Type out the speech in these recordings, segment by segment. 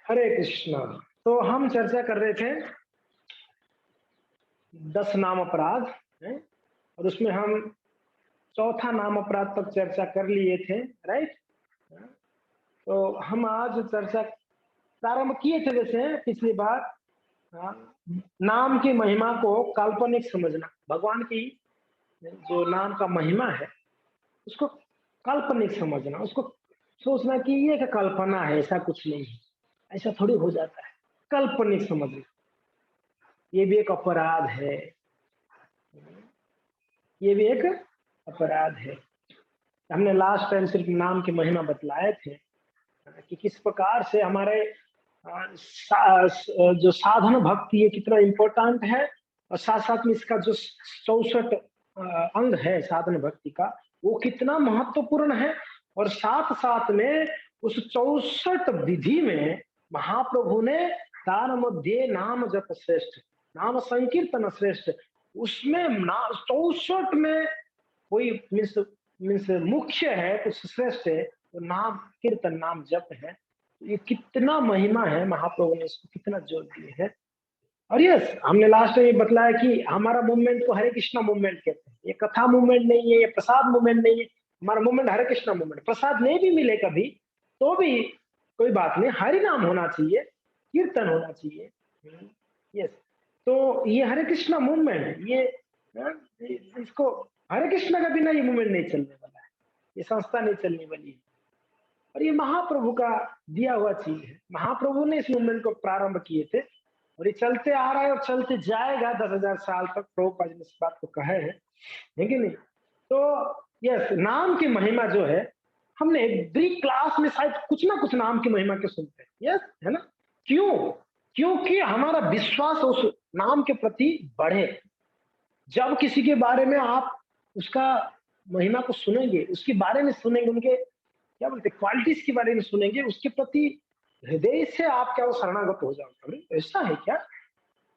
हरे कृष्णा। तो हम चर्चा कर रहे थे 10 नाम अपराध हैं, और उसमें हम चौथा नाम अपराध तक चर्चा कर लिए थे, राइट। तो हम आज चर्चा प्रारंभ किए थे वैसे पिछली बार। हाँ, नाम की महिमा को काल्पनिक समझना, भगवान की जो नाम का महिमा है उसको काल्पनिक समझना, उसको सोचना कि ये एक कल्पना है, ऐसा कुछ नहीं है, ऐसा थोड़ी हो जाता है। काल्पनिक समझना ये भी एक अपराध है, ये भी एक अपराध है। हमने लास्ट टाइम सिर्फ नाम की महिमा बतलाए थे कि किस प्रकार से हमारे जो साधन भक्ति है कितना इम्पोर्टेंट है, और साथ साथ में इसका जो 64 अंग है साधन भक्ति का, वो कितना महत्वपूर्ण है। और साथ साथ में उस 64 विधि में महाप्रभु ने तार मध्य नाम जप श्रेष्ठ, नाम संकीर्तन श्रेष्ठ, उसमें 64 में कोई मीन्स मीन्स मुख्य है, कुछ श्रेष्ठ है, तो नाम कीर्तन नाम जप है। ये कितना महिमा है, महाप्रभु ने इसको कितना जोर दिए है। और यस, हमने लास्ट में ये बतलाया कि हमारा मूवमेंट को हरे कृष्णा मूवमेंट कहते हैं। ये कथा मूवमेंट नहीं है, ये प्रसाद मूवमेंट नहीं है, हमारा मूवमेंट हरे कृष्णा मूवमेंट। प्रसाद नहीं भी मिले कभी तो भी कोई बात नहीं, हरि नाम होना चाहिए, कीर्तन होना चाहिए। यस, तो ये हरे कृष्णा मूवमेंट, ये इसको हरे कृष्णा के बिना ये मूवमेंट नहीं चलने वाला है, ये संस्था नहीं चलने वाली है। और ये महाप्रभु का दिया हुआ चीज है, महाप्रभु ने इस मूवमेंट को प्रारंभ किए थे, और ये चलते आ रहा है और चलते जाएगा 10,000 साल तक। प्रभुपाद जी ने इस बात को कहे है कि नहीं। तो यस, नाम की महिमा जो है, हमने एवरी क्लास में शायद कुछ ना कुछ नाम की महिमा के सुनते हैं, यस है ना। क्यों? क्योंकि हमारा विश्वास उस नाम के प्रति बढ़े। जब किसी के बारे में आप उसका महिमा को सुनेंगे, उसके बारे में सुनेंगे, उनके क्या बोलते क्वालिटीज के बारे में सुनेंगे, उसके प्रति हृदय से आप क्या वो शरणागत हो जाओगे। अरे ऐसा है क्या,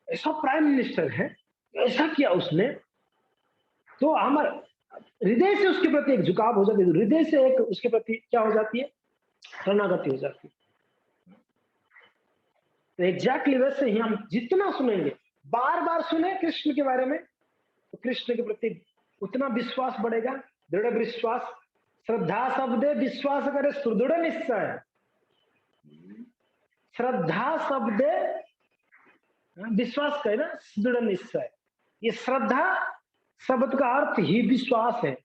ऐसा प्राइम मिनिस्टर है, ऐसा किया उसने, तो हमारा हृदय से उसके प्रति एक झुकाव हो जाती है, हृदय से एक उसके प्रति क्या हो जाती है, शरणागति हो जाती है। तो एग्जैक्टली वैसे ही हम जितना सुनेंगे, बार बार सुने कृष्ण के बारे में, तो कृष्ण के प्रति उतना विश्वास बढ़ेगा, दृढ़ विश्वास। श्रद्धा शब्द विश्वास करे सुदृढ़ निश्चय, श्रद्धा शब्द विश्वास करे ना, सुदृढ़ निश्चय। ये श्रद्धा शब्द का अर्थ ही विश्वास है।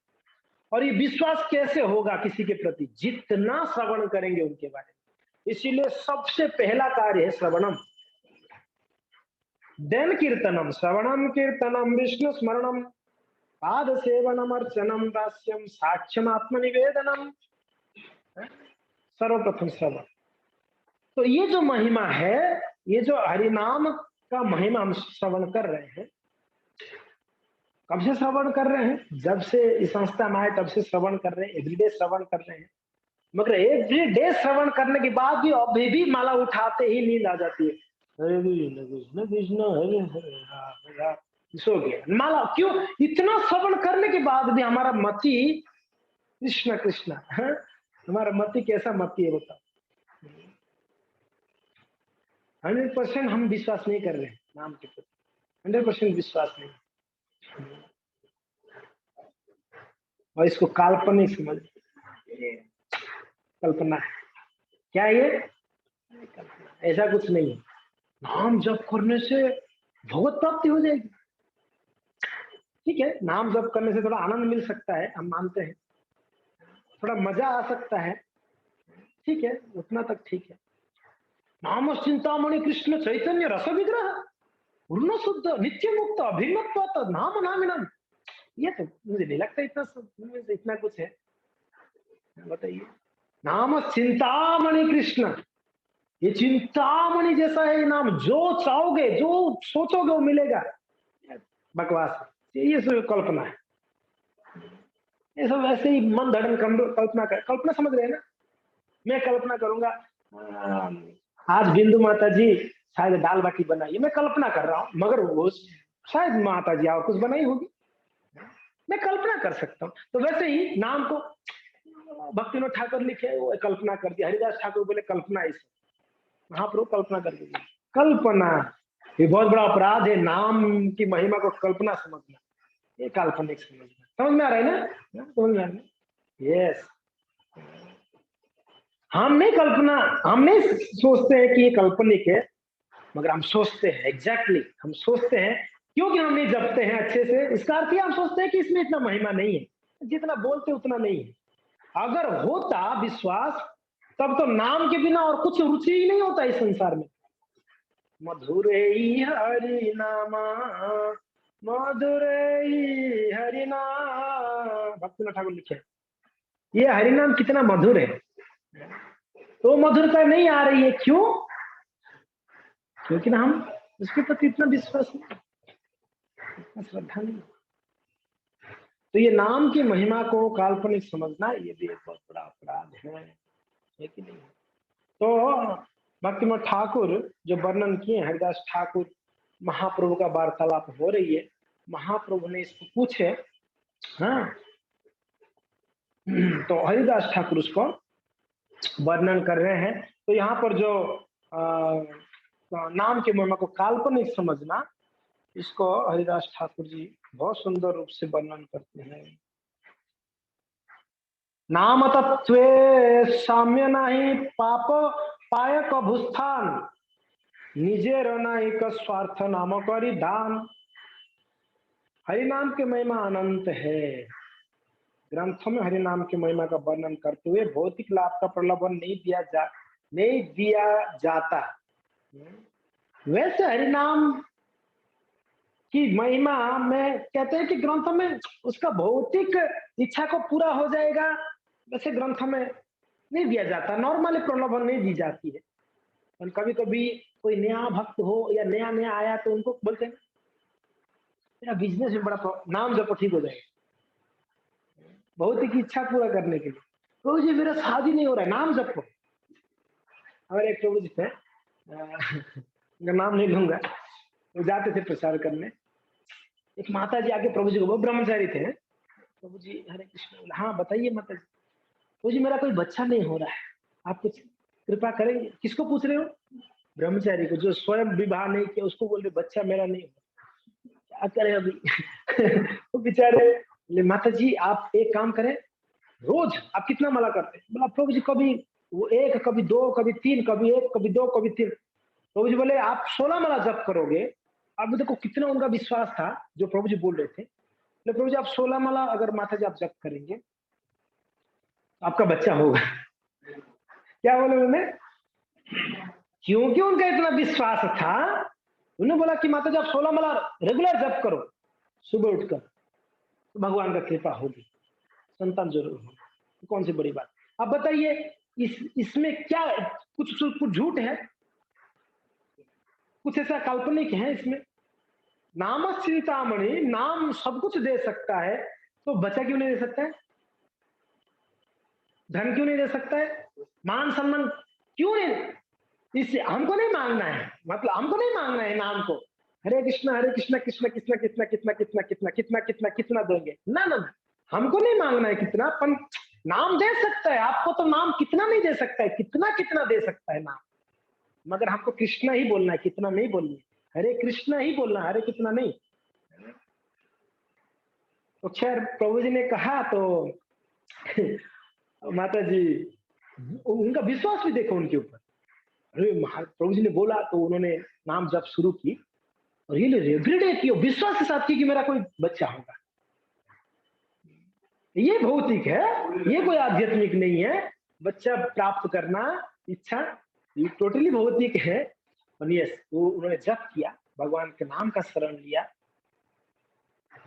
और ये विश्वास कैसे होगा किसी के प्रति, जितना श्रवण करेंगे उनके बारे में। इसीलिए सबसे पहला कार्य है श्रवणम, देन कीर्तनम। श्रवणम कीर्तनम विष्णु स्मरणम पाद सेवनम अर्चनम दास्यम साक्ष्यम आत्मनिवेदनम, सर्वप्रथम श्रवण। तो ये जो महिमा है, ये जो हरिनाम का महिमा हम श्रवण कर रहे हैं, कब से श्रवण कर रहे हैं, जब से इस संस्था में आए तब से श्रवण कर रहे हैं, एवरीडे श्रवण कर रहे हैं। मगर एवरीडे श्रवण करने के बाद भी अभी भी माला उठाते ही नींद आ जाती है, हरे कृष्ण कृष्ण हरे हरे, सो गया माला। क्यों? इतना श्रवण करने के बाद भी हमारा मति कृष्ण कृष्ण है। हमारा मति कैसा मति है बताओ। 100% हम विश्वास नहीं कर रहे हैं नाम के प्रति, 100% विश्वास नहीं, और इसको काल्पनिक समझ, कल्पना है। क्या ये कल्पना, ऐसा कुछ नहीं है। नाम जप करने से भगवत प्राप्ति हो जाएगी, ठीक है, नाम जप करने से थोड़ा आनंद मिल सकता है, हम मानते हैं, थोड़ा मजा आ सकता है, ठीक है, उतना तक ठीक है। नाम चिंतामणि कृष्ण चैतन्य रस विग्रह पूर्ण शुद्ध नित्य मुक्त अभिन्नत्व नाम नामिनम, ये तो मुझे नहीं लगता इतना कुछ है, बताइए। नाम चिंतामणि कृष्ण, ये चिंतामणि जैसा है ये नाम, जो चाहोगे जो सोचोगे वो मिलेगा। बकवास है, ये सब कल्पना है, ये सब ऐसे ही मन धड़न कल्पना कर, कल्पना समझ रहे हैं ना। मैं कल्पना करूंगा आज बिंदु माता जी शायद दाल बाटी बनाई, मैं कल्पना कर रहा हूँ, मगर वो शायद माता जी और कुछ बनाई होगी, मैं कल्पना कर सकता हूँ। तो वैसे ही नाम को भक्तिविनोद ठाकुर लिखे, वो कल्पना कर दिया, हरिदास ठाकुर बोले कल्पना ऐसे, महाप्रभु कल्पना कर दीजिए। कल्पना ये बहुत बड़ा अपराध है, नाम की महिमा को कल्पना समझना, ये काल्पनिक समझना। समझ में आ रहा है ना? समझ में आ रहा है? यस। हम नहीं कल्पना, हम नहीं सोचते हैं कि ये काल्पनिक है, मगर हम सोचते हैं, एग्जैक्टली हम सोचते हैं, क्योंकि हम नहीं जपते हैं अच्छे से। इसका अर्थ हम सोचते हैं कि इसमें इतना महिमा नहीं है, जितना बोलते उतना नहीं है। अगर होता विश्वास, तब तो नाम के बिना और कुछ रुचि ही नहीं होता इस संसार में। मधुरे हरि नामा, मधुरे हरि नाम, भक्तिनाथ ठाकुर लिखे। ये हरि नाम कितना मधुर है, तो मधुरता नहीं आ रही है, क्यों? क्योंकि ना हम उसके प्रति इतना विश्वास नहीं, इतना श्रद्धा नहीं। तो ये नाम की महिमा को काल्पनिक समझना, ये भी एक बहुत बड़ा अपराध है कि नहीं? तो भक्तिनाथ ठाकुर जो वर्णन किए, हरिदास ठाकुर महाप्रभु का वार्तालाप हो रही है, महाप्रभु ने इसको पूछे, हाँ, तो हरिदास ठाकुर उसको वर्णन कर रहे हैं। तो यहाँ पर जो नाम की महिमा को काल्पनिक समझना, इसको हरिदास ठाकुर जी बहुत सुंदर रूप से वर्णन करते हैं। नाम तत्वे साम्य नहीं पाप पाय कभुस्थान, निजे रनाई का स्वार्थ नाम करी दान। हरिनाम की महिमा अनंत है। ग्रंथों में हरिनाम की महिमा का वर्णन करते हुए भौतिक लाभ का प्रलोभन नहीं दिया जाता। वैसे हरिनाम की महिमा में कहते हैं कि ग्रंथों में उसका भौतिक इच्छा को पूरा हो जाएगा, वैसे ग्रंथों में नहीं दिया जाता, नॉर्मली प्रलोभन नहीं दी जाती है। और कभी कभी कोई नया भक्त हो या नया नया आया तो उनको बोलते हैं मेरा बिजनेस में बड़ा नाम जब ठीक हो जाएगा, भौतिक इच्छा पूरा करने के लिए। प्रभु जी मेरा शादी नहीं हो रहा है, नाम जपो। और एक प्रभु जी थे, नाम नहीं लूंगा, वो जाते थे प्रचार करने। एक माता जी आके प्रभु जी को, वो ब्रह्मचारी थे, प्रभु जी हरे कृष्ण, हाँ बताइए माता जी। प्रभु जी मेरा कोई बच्चा नहीं हो रहा है, आप कुछ कृपा करेंगे। किसको पूछ रहे हो? ब्रह्मचारी को, जो स्वयं विवाह नहीं किया उसको बोल रहे बच्चा मेरा नहीं हो, क्या करे अभी? वो बेचारे बोले माता जी आप एक काम करें, रोज आप कितना माला करते हैं? बोला प्रभु जी कभी वो एक, कभी दो, कभी तीन, कभी एक, कभी दो, कभी तीन। प्रभु जी बोले आप 16 माला जप करोगे। अब देखो कितना उनका विश्वास था जो प्रभु जी बोल रहे थे। तो प्रभु जी आप 16 माला अगर माता जी आप जप करेंगे आपका बच्चा होगा। क्या बोले उन्होंने? क्योंकि उनका इतना विश्वास था, उन्होंने बोला कि माता जी आप 16 माला रेगुलर जप करो सुबह उठकर, तो भगवान का कृपा होगी, संतान जरूर होगी। कौन सी बड़ी बात। अब बताइए इसमें क्या कुछ झूठ है, कुछ ऐसा काल्पनिक है इसमें? नाम चिंतामणि, नाम सब कुछ दे सकता है, तो बच्चा क्यों नहीं दे सकता है? धन क्यों नहीं दे सकता है? मान सम्मान क्यों नहीं? इससे हमको नहीं मांगना है, मतलब हमको नहीं मांगना है नाम को। हरे कृष्णा कृष्णा कृष्णा कितना कितना कितना कितना कितना कितना कितना कितना दोगे ना ना, हमको नहीं मांगना है कितना, पर नाम दे सकता है आपको, तो नाम कितना नहीं दे सकता है, कितना कितना दे सकता है नाम, मगर हमको कृष्णा ही बोलना है, कितना नहीं बोलना है, हरे कृष्णा ही बोलना, हरे कितना नहीं। तो खैर प्रभु जी ने कहा तो माता जी उनका विश्वास भी देखो उनके ऊपर। अरे प्रभु जी ने बोला तो उन्होंने नाम जप शुरू की, और ये एवरीडे की विश्वास के साथ की कि मेरा कोई बच्चा होगा। ये भौतिक है, ये कोई आध्यात्मिक नहीं है। बच्चा प्राप्त करना इच्छा ये टोटली भौतिक है। और यस वो उन्होंने जप किया, भगवान के नाम का शरण लिया।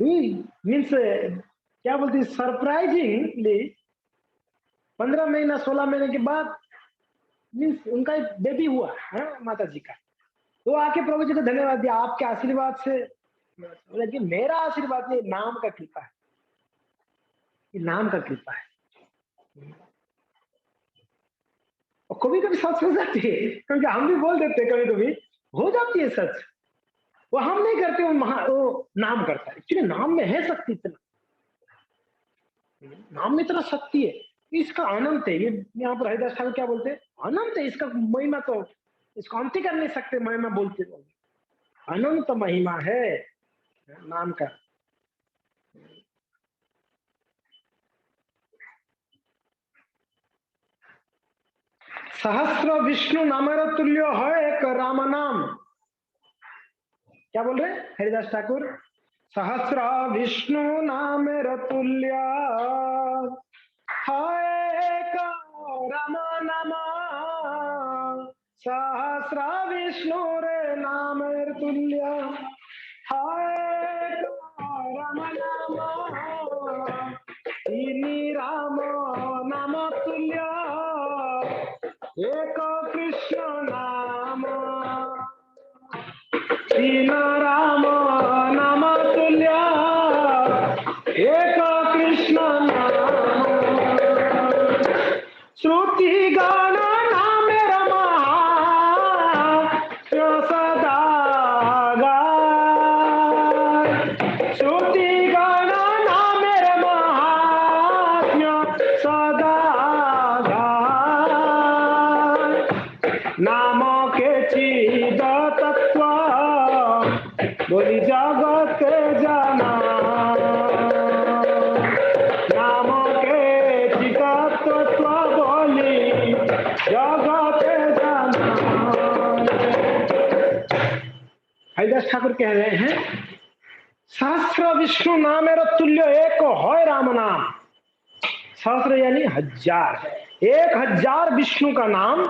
मीन्स क्या बोलते सरप्राइजिंगली 15 महीना 16 महीने के बाद मीन्स उनका एक बेबी हुआ है माता जी का। तो आके प्रभु जी को धन्यवाद दिया, आपके आशीर्वाद से। लेकिन मेरा आशीर्वाद नहीं, नाम का कृपा है, नाम का कृपा है। और कभी कभी सच हो जाती है, क्योंकि हम भी बोल देते कभी कभी हो जाती है सच, वो हम नहीं करते, वो नाम करता है। एक्चुअली नाम में है शक्ति, इतना नाम में इतना शक्ति है, इसका अनंत है। ये यहाँ पर हरिदास ठाकुर क्या बोलते हैं, अनंत है इसका महिमा, तो इसको अंत ही कर नहीं सकते महिमा बोलते बोलते। अनंत महिमा है नाम का। सहस्र विष्णु नामेर तुल्य है एक राम नाम। क्या बोल रहे हरिदास ठाकुर? सहस्र विष्णु नामेर तुल्य है एक राम नाम। सहस्र विष्णु रे नामेर तुल्य है राम नाम। इनी राम नाम तुल्य एक कृष्ण नाम। तीन राम नाम तुल्य एक कृष्ण नाम। श्रुति गान नाम रमा सदा गाय। श्रुति गान नाम रमा सदा गाय। नाम के चिद तत्व बोली जगत जाना। नाम के चिद तत्व बोली जगत जाना। हरिदास ठाकुर कह रहे हैं सहस्र विष्णु नामेर तुल्य एक है राम नाम। सहस्र यानी हजार, 1000 विष्णु का नाम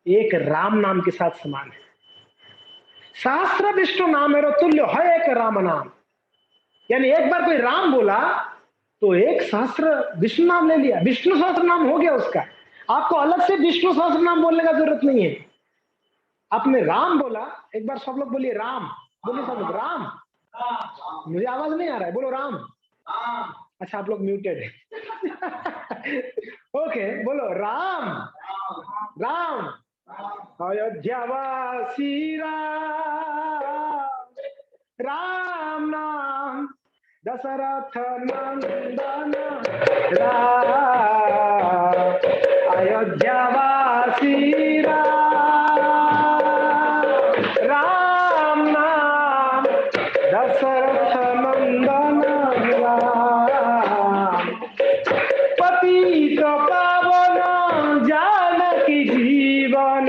एक राम नाम के साथ समान है। सहस्र विष्णु नामेर तुल्य है एक राम नाम, यानी एक बार कोई राम बोला तो एक सहस्र विष्णु नाम ले लिया, विष्णु सहस्र नाम हो गया उसका। आपको अलग से विष्णु सहस्र नाम बोलने का जरूरत नहीं है। आपने राम बोला, एक बार सब लोग बोलिए राम, बोलिए सब लोग राम। मुझे आवाज नहीं आ रहा है, बोलो राम। अच्छा आप लोग म्यूटेड है ओके बोलो राम राम। अयोध्यावासी राम, राम नाम दशरथ नंदन राम। अयोध्यावासी राम, राम नाम दशरथ नंदन राम। पतित पावन जानकी जीवन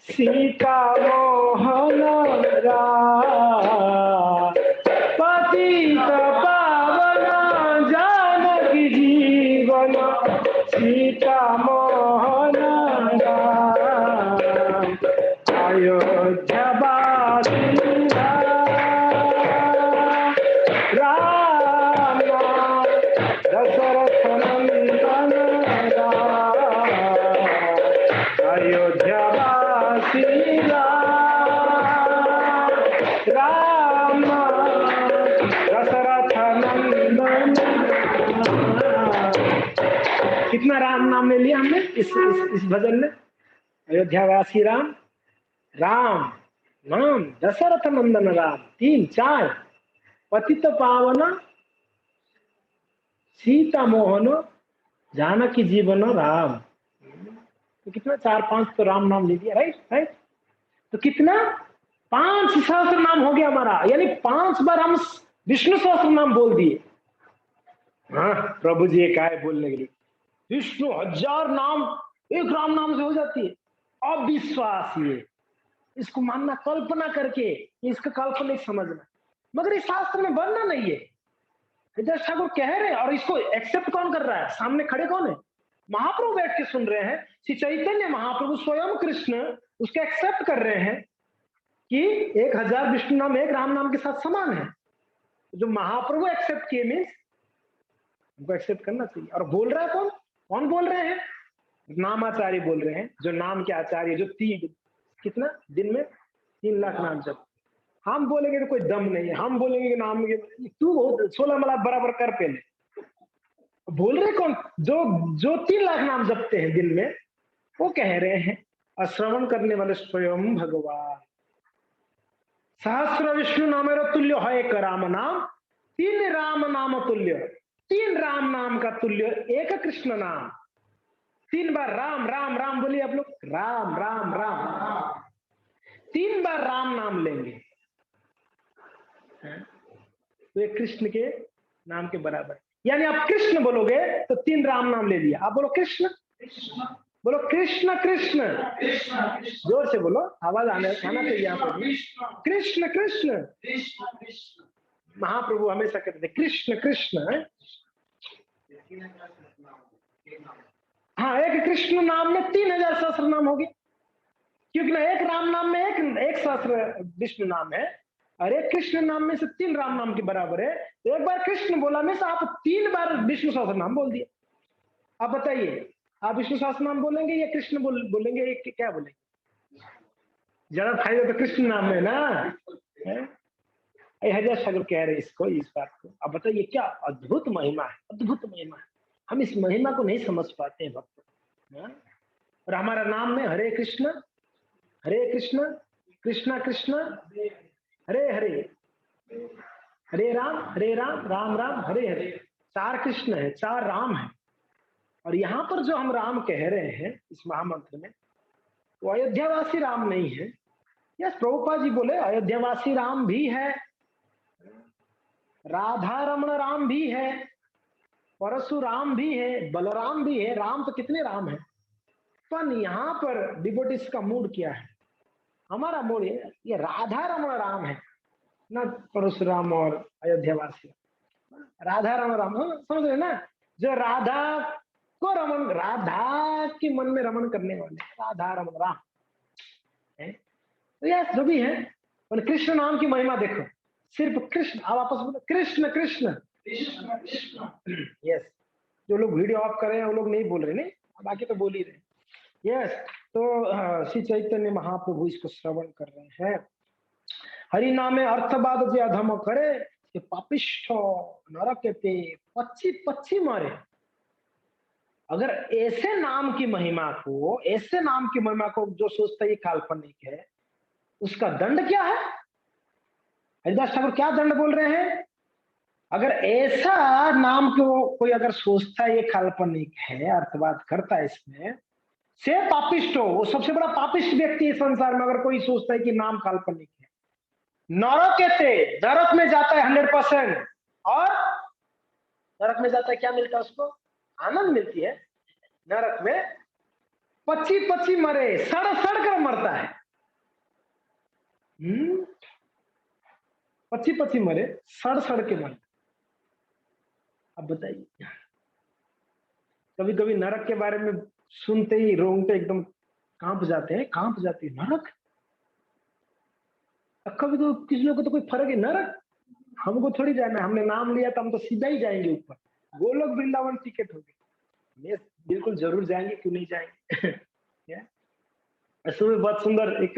सीता मोहन राम। पतित पावन जानकी जीवन सीता मोहन राम। अयोध्यावासी राम राम दशरथ नंदन राम। अयोध्यावासी राम दशरथ नंदन। कितना राम नाम ले लिया हमने इस भजन में? अयोध्यावासी राम, राम नाम दशरथ नंदन राम, 3 4। पतित पावन सीता मोहन जानकी जीवन राम। तो कितना 4 5 तो राम नाम ले लिया, राइट राइट। तो कितना 5 सहस्र नाम हो गया हमारा, यानी 5 बार हम विष्णु सहस्र नाम बोल दिए। हाँ प्रभु जी काय बोलने के लिए विष्णु 1000 नाम एक राम नाम से हो जाती है। अविश्वास ये, इसको मानना कल्पना करके, इसका काल्पनिक समझना, मगर इस शास्त्र में बनना नहीं है। हरिदास ठाकुर कह रहे हैं और इसको एक्सेप्ट कौन कर रहा है? सामने खड़े कौन है? महाप्रभु बैठ के सुन रहे हैं। श्री चैतन्य महाप्रभु स्वयं कृष्ण उसके एक्सेप्ट कर रहे हैं कि 1000 विष्णु नाम एक राम नाम के साथ समान है। जो महाप्रभु एक्सेप्ट किए मीन्स उनको एक्सेप्ट करना चाहिए। और बोल रहा है कौन? कौन बोल रहे हैं? नामाचार्य बोल रहे हैं, जो नाम के आचार्य, जो कितना दिन में 3 लाख नाम जप। हम बोलेंगे तो कोई दम नहीं है, हम बोलेंगे कि नाम के तू 16 मला बराबर कर पहले। बोल रहे कौन? जो 3 लाख नाम जपते हैं दिन में, वो कह रहे हैं अश्रवण करने वाले स्वयं भगवान। सहस्र विष्णु नामेर तुल्य है एक राम नाम, 3 राम नाम तुल्य, 3 राम नाम का तुल्य एक कृष्ण नाम। 3 बार राम राम राम बोलिए आप लोग, राम राम राम। 3 बार राम नाम लेंगे तो ये कृष्ण के नाम के बराबर। यानी आप कृष्ण बोलोगे तो 3 राम नाम ले लिया। आप बोलो कृष्ण, बोलो कृष्ण कृष्ण, जोर से बोलो, आवाज आना चाहिए यहाँ पर। कृष्ण कृष्ण, महाप्रभु हमेशा कहते थे कृष्ण कृष्ण। हाँ, एक कृष्ण नाम में 3000 सहस्त्र नाम होगी, क्योंकि ना एक राम नाम में एक सहस्त्र विष्णु नाम है, और एक कृष्ण नाम में से 3 राम नाम के बराबर है। तो एक बार कृष्ण बोला में से आप 3 बार विष्णु सहस्त्र नाम बोल दिए। आप बताइए, आप विष्णु सहस्त्र नाम बोलेंगे या कृष्ण बोलेंगे, क्या बोलेंगे? ज्यादा फायदा तो कृष्ण नाम में ना। हरिदास ठाकुर कह रहे इसको, इस बात को। अब बताइए, क्या अद्भुत महिमा है, अद्भुत महिमा है। हम इस महिमा को नहीं समझ पाते हैं भक्त। और हमारा नाम में हरे कृष्ण कृष्णा कृष्ण हरे हरे, हरे राम राम राम हरे हरे। 4 कृष्ण है, 4 राम है। और यहाँ पर जो हम राम कह रहे हैं इस महामंत्र में, वो अयोध्यावासी राम नहीं है। यस, प्रभुपाद जी बोले अयोध्यावासी राम भी है, राधा रमण राम भी है, परशुराम भी है, बलराम भी है। राम तो कितने राम है, पर यहाँ पर डिवोटीज का मूड क्या है? हमारा मूड ये राधा रमण राम है, ना परशुराम और अयोध्यावासी। राधा रमण राम, समझ रहे ना? जो राधा को रमन, राधा के मन में रमन करने वाले, राधा रमण राम है। तो यह जो भी है, पर कृष्ण नाम की महिमा देखो, सिर्फ कृष्ण। आप आपस में कृष्ण कृष्ण, यस। जो लोग वीडियो ऑफ कर रहे हैं वो लोग नहीं बोल रहे, नहीं, बाकी तो बोल ही रहे। यस, तो श्री चैतन्य महाप्रभु इसको श्रवण कर रहे हैं। हरि नामे अर्थवाद जे अधम करे, ये पापिष्ठ नरकते पच्ची पच्ची मारे। अगर ऐसे नाम की महिमा को, ऐसे नाम की महिमा को जो सोचता है काल्पनिक है, उसका दंड क्या है? हरिदास ठाकुर क्या दंड बोल रहे हैं? अगर ऐसा नाम को कोई अगर सोचता है ये काल्पनिक है, अर्थवाद करता है इसमें, से पापिष्ट हो, वो सबसे बड़ा पापिष्ट व्यक्ति है संसार में। अगर कोई सोचता है कि नाम काल्पनिक है, नरक कहते, नरक में जाता है 100%। और नरक में जाता है, क्या मिलता है उसको? आनंद मिलती है। नरक में पच्ची पच्ची मरे, सड़ सड़ कर मरता है। पच्ची पच्ची मरे, सड़ सड़ के मरता। अब बताइए, कभी कभी नरक के बारे में सुनते ही रोंगटे एकदम कांप जाते हैं, कांप जाती है। नरक, कभी तो किसी लोग को तो कोई फर्क है, नरक हमको थोड़ी जाना है, हमने नाम लिया तो हम तो सीधा ही जाएंगे ऊपर, गोलोक वृंदावन टिकट होगी। बिल्कुल जरूर जाएंगे, क्यों नहीं जाएंगे। सुबह बहुत सुंदर एक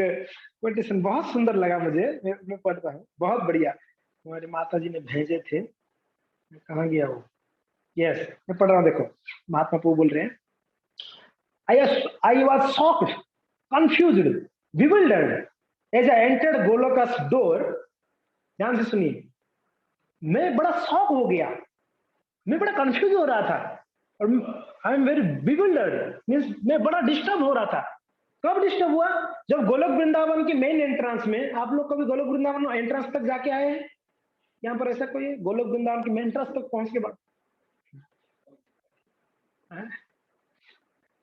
कोटेशन, बहुत सुंदर लगा मुझे, मैं पढ़ता हूँ, बहुत बढ़िया। हमारी माता जी ने भेजे थे, कहाँ गया वो? यस, मैं पढ़ रहा हूँ, देखो महात्मा प्रभु बोल रहे हैं। I was shocked, confused, bewildered as I entered Goloka's door. ध्यान से सुनिए, मैं बड़ा शॉक हो गया, मैं बड़ा कंफ्यूज हो रहा था, और I am very bewildered, means मैं बड़ा डिस्टर्ब हो रहा था। कब डिस्टर्ब हुआ? जब गोलोक वृंदावन के मेन एंट्रेंस में, आप लोग कभी गोलोक वृंदावन एंट्रेंस तक जाके आए हैं? यहाँ पर ऐसा कोई गोलोक वृंदावन के मेन एंट्रेंस तक पहुंच के बाद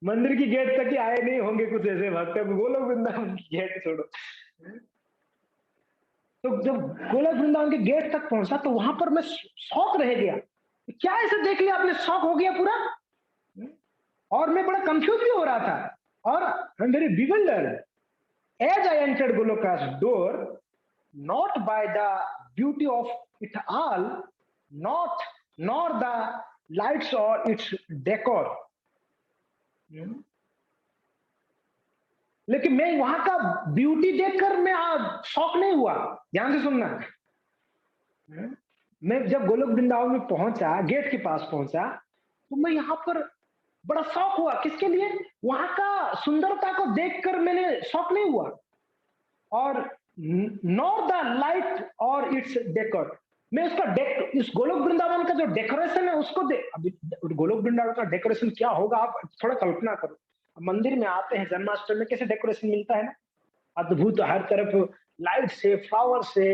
मंदिर की गेट तक ही आए नहीं होंगे कुछ ऐसे भक्त, गोलोक वृंदावन की गेट छोड़ो। तो जब गोलोक वृंदावन के गेट तक पहुंचा तो वहां पर मैं शॉक रह गया। क्या ऐसे देख लिया आपने, शॉक हो गया पूरा, और मैं बड़ा कंफ्यूज भी हो रहा था, और I am very bewildered as I entered Goloka's door, not by the beauty of it all, nor the lights or its decor. लेकिन मैं वहां का ब्यूटी देखकर मैं शॉक नहीं हुआ। ध्यान से सुनना, मैं जब गोलोक वृंदावन में पहुंचा, गेट के पास पहुंचा, तो मैं यहाँ पर बड़ा शौक हुआ। किसके लिए? वहां का सुंदरता को देखकर मैंने शौक नहीं हुआ। और नॉर द लाइट और इट्स डेकोर, मैं उसका इस गोलोक वृंदावन का जो डेकोरेशन है उसको अभी गोलोक वृंदावन का डेकोरेशन क्या होगा, आप थोड़ा कल्पना करो। मंदिर में आते हैं जन्माष्टमी में, कैसे डेकोरेशन मिलता है ना, अद्भुत, हर तरफ लाइट से, फ्लावर से,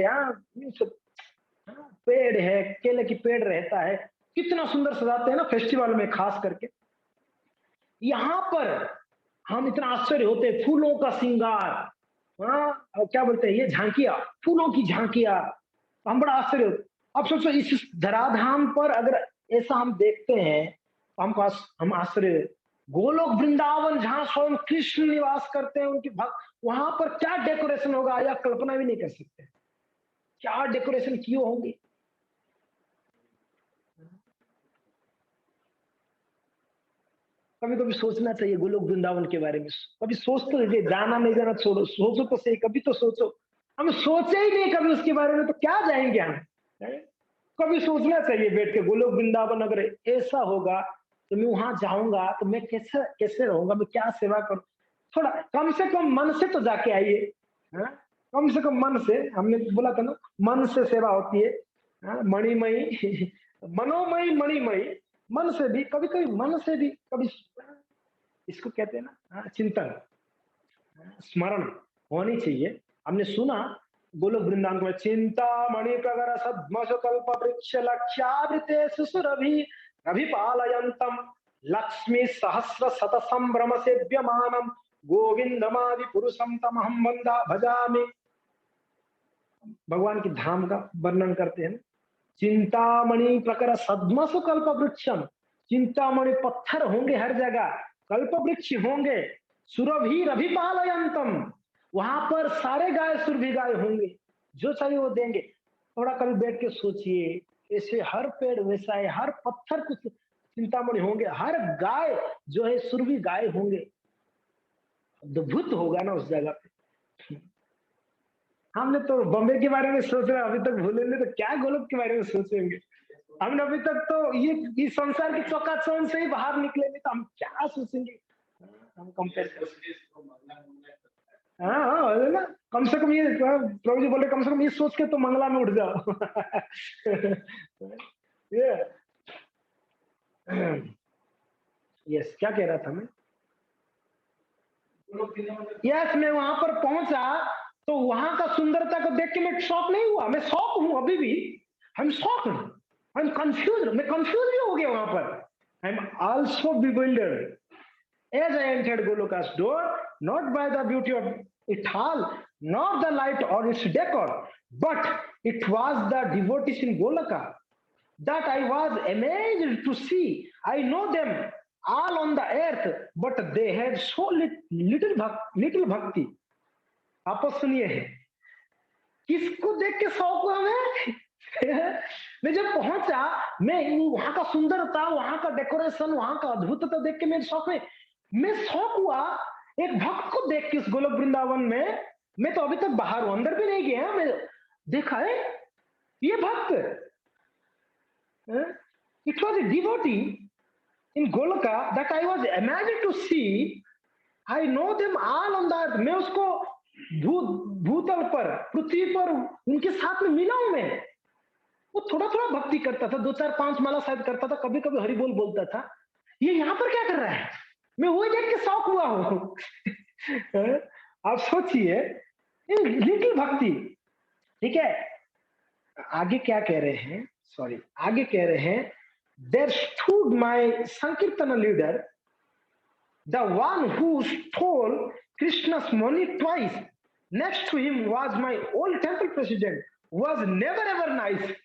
पेड़ है, केले की पेड़ रहता है, कितना सुंदर सजाते हैं ना फेस्टिवल में खास करके। यहाँ पर हम इतना आश्चर्य होते हैं, फूलों का श्रृंगार, क्या बोलते हैं ये, झांकिया, फूलों की झांकिया, हम बड़ा आश्चर्य होते। अब सोचो इस धराधाम पर अगर ऐसा हम देखते हैं तो हम आश्चर्य। गोलोक वृंदावन जहां स्वयं कृष्ण निवास करते हैं, उनके भक्त, वहां पर क्या डेकोरेशन होगा या कल्पना भी नहीं कर सकते, क्या डेकोरेशन किए होंगे। कभी कभी सोचना चाहिए गोलोक वृंदावन के बारे में, कभी सोच तो लीजिए, जाना नहीं जाना छोड़ो, सोचो तो सही, कभी तो सोचो। हम सोचे ही नहीं कभी उसके बारे में तो क्या जाएंगे हम। कभी सोचना चाहिए बैठ के, गोलोक वृंदावन अगर ऐसा होगा तो मैं वहां जाऊंगा तो मैं कैसे कैसे रहूंगा, मैं क्या सेवा करूं। थोड़ा कम से कम मन से तो जाके आइए, कम से कम मन से, हमने बोला था ना मन से सेवा होती है, मणिमयी मनोमयी मणिमयी, मन से भी कभी कभी, मन से भी कभी, इसको कहते हैं ना चिंतन, स्मरण होनी चाहिए। हमने सुना गोलोक वृंदावन में, चिंता मणि प्रगर सद्मस कल्प वृक्ष लक्ष्यावृते सुसुरभि अभिपालयन्तम लक्ष्मी सहस्र शत संभ्रम सेव्यमानम गोविंदमादि पुरुषम तमहम वंदा भजामि। भगवान की धाम का वर्णन करते हैं। चिंतामणि प्रकर सद्मसु कल्प वृक्षम, चिंतामणि पत्थर होंगे हर जगह, कल्प वृक्ष होंगे, सुरभि रभिपालयंतम, वहां पर सारे गाय सुरभि गाय होंगे, जो चाहिए वो देंगे। थोड़ा कभी बैठ के सोचिए, ऐसे हर पेड़ वैसा है, हर पत्थर कुछ चिंतामणि होंगे, हर गाय जो है सुरभि गाय होंगे, अद्भुत होगा ना उस जगह पे। हमने तो बॉम्बे के बारे में सोच रहे, अभी तक भूलेंगे तो क्या गोलोक के बारे में सोचेंगे। हमने अभी तक तो ये संसार की चौकाचौंध से ही बाहर निकले नहीं तो हम क्या सोचेंगे। हम कंपेयर कर सकते, हाँ ना, कम से कम ये प्रभु जी बोले कम से कम ये सोच के तो मंगला में उठ जाओ। ये यस, क्या कह रहा था मैं, यस, मैं वहां पर पहुंचा तो वहां का सुंदरता को देख के मैं शॉक नहीं हुआ, मैं शॉक हूं अभी भी, हम शॉक हूं, I'm confused, मैं कंफ्यूज भी हो गया वहां पर। I'm also bewildered as I entered Goloka's door, not by the beauty of it hall, not the light or its decor, but it was the devotees in Goloka that I was amazed to see. I know them all on the earth, but they had so little bhakti. आपस सुनिए है, किसको देख के शौक हुआ मैं जब पहुंचा, मैं वहां का सुंदरता, वहां का डेकोरेशन, वहां का अद्भुतता देख के मैं शौक हुआ एक भक्त को देख के इस गोलोक वृंदावन में। मैं तो अभी तक बाहर हूं, अंदर भी नहीं गया, मैं देखा है ये भक्त, it was a devotee in Goloka that I was imagine to see, I know them all on the earth. मैं उसको भूतल पर, पृथ्वी पर उनके साथ में मिला हूं मैं। वो थोड़ा थोड़ा भक्ति करता था, 2-4-5 माला शायद करता था, कभी कभी हरि बोल बोलता था। ये यहाँ पर क्या कर रहा है, मैं वही देख के शौक हुआ हूं। आप सोचिए, लिटिल भक्ति, ठीक है। आगे क्या कह रहे हैं, सॉरी, आगे कह रहे हैं, there stood my sankirtan leader, the one who stole Krishna's money twice, next to him was my old temple president, was never ever nice.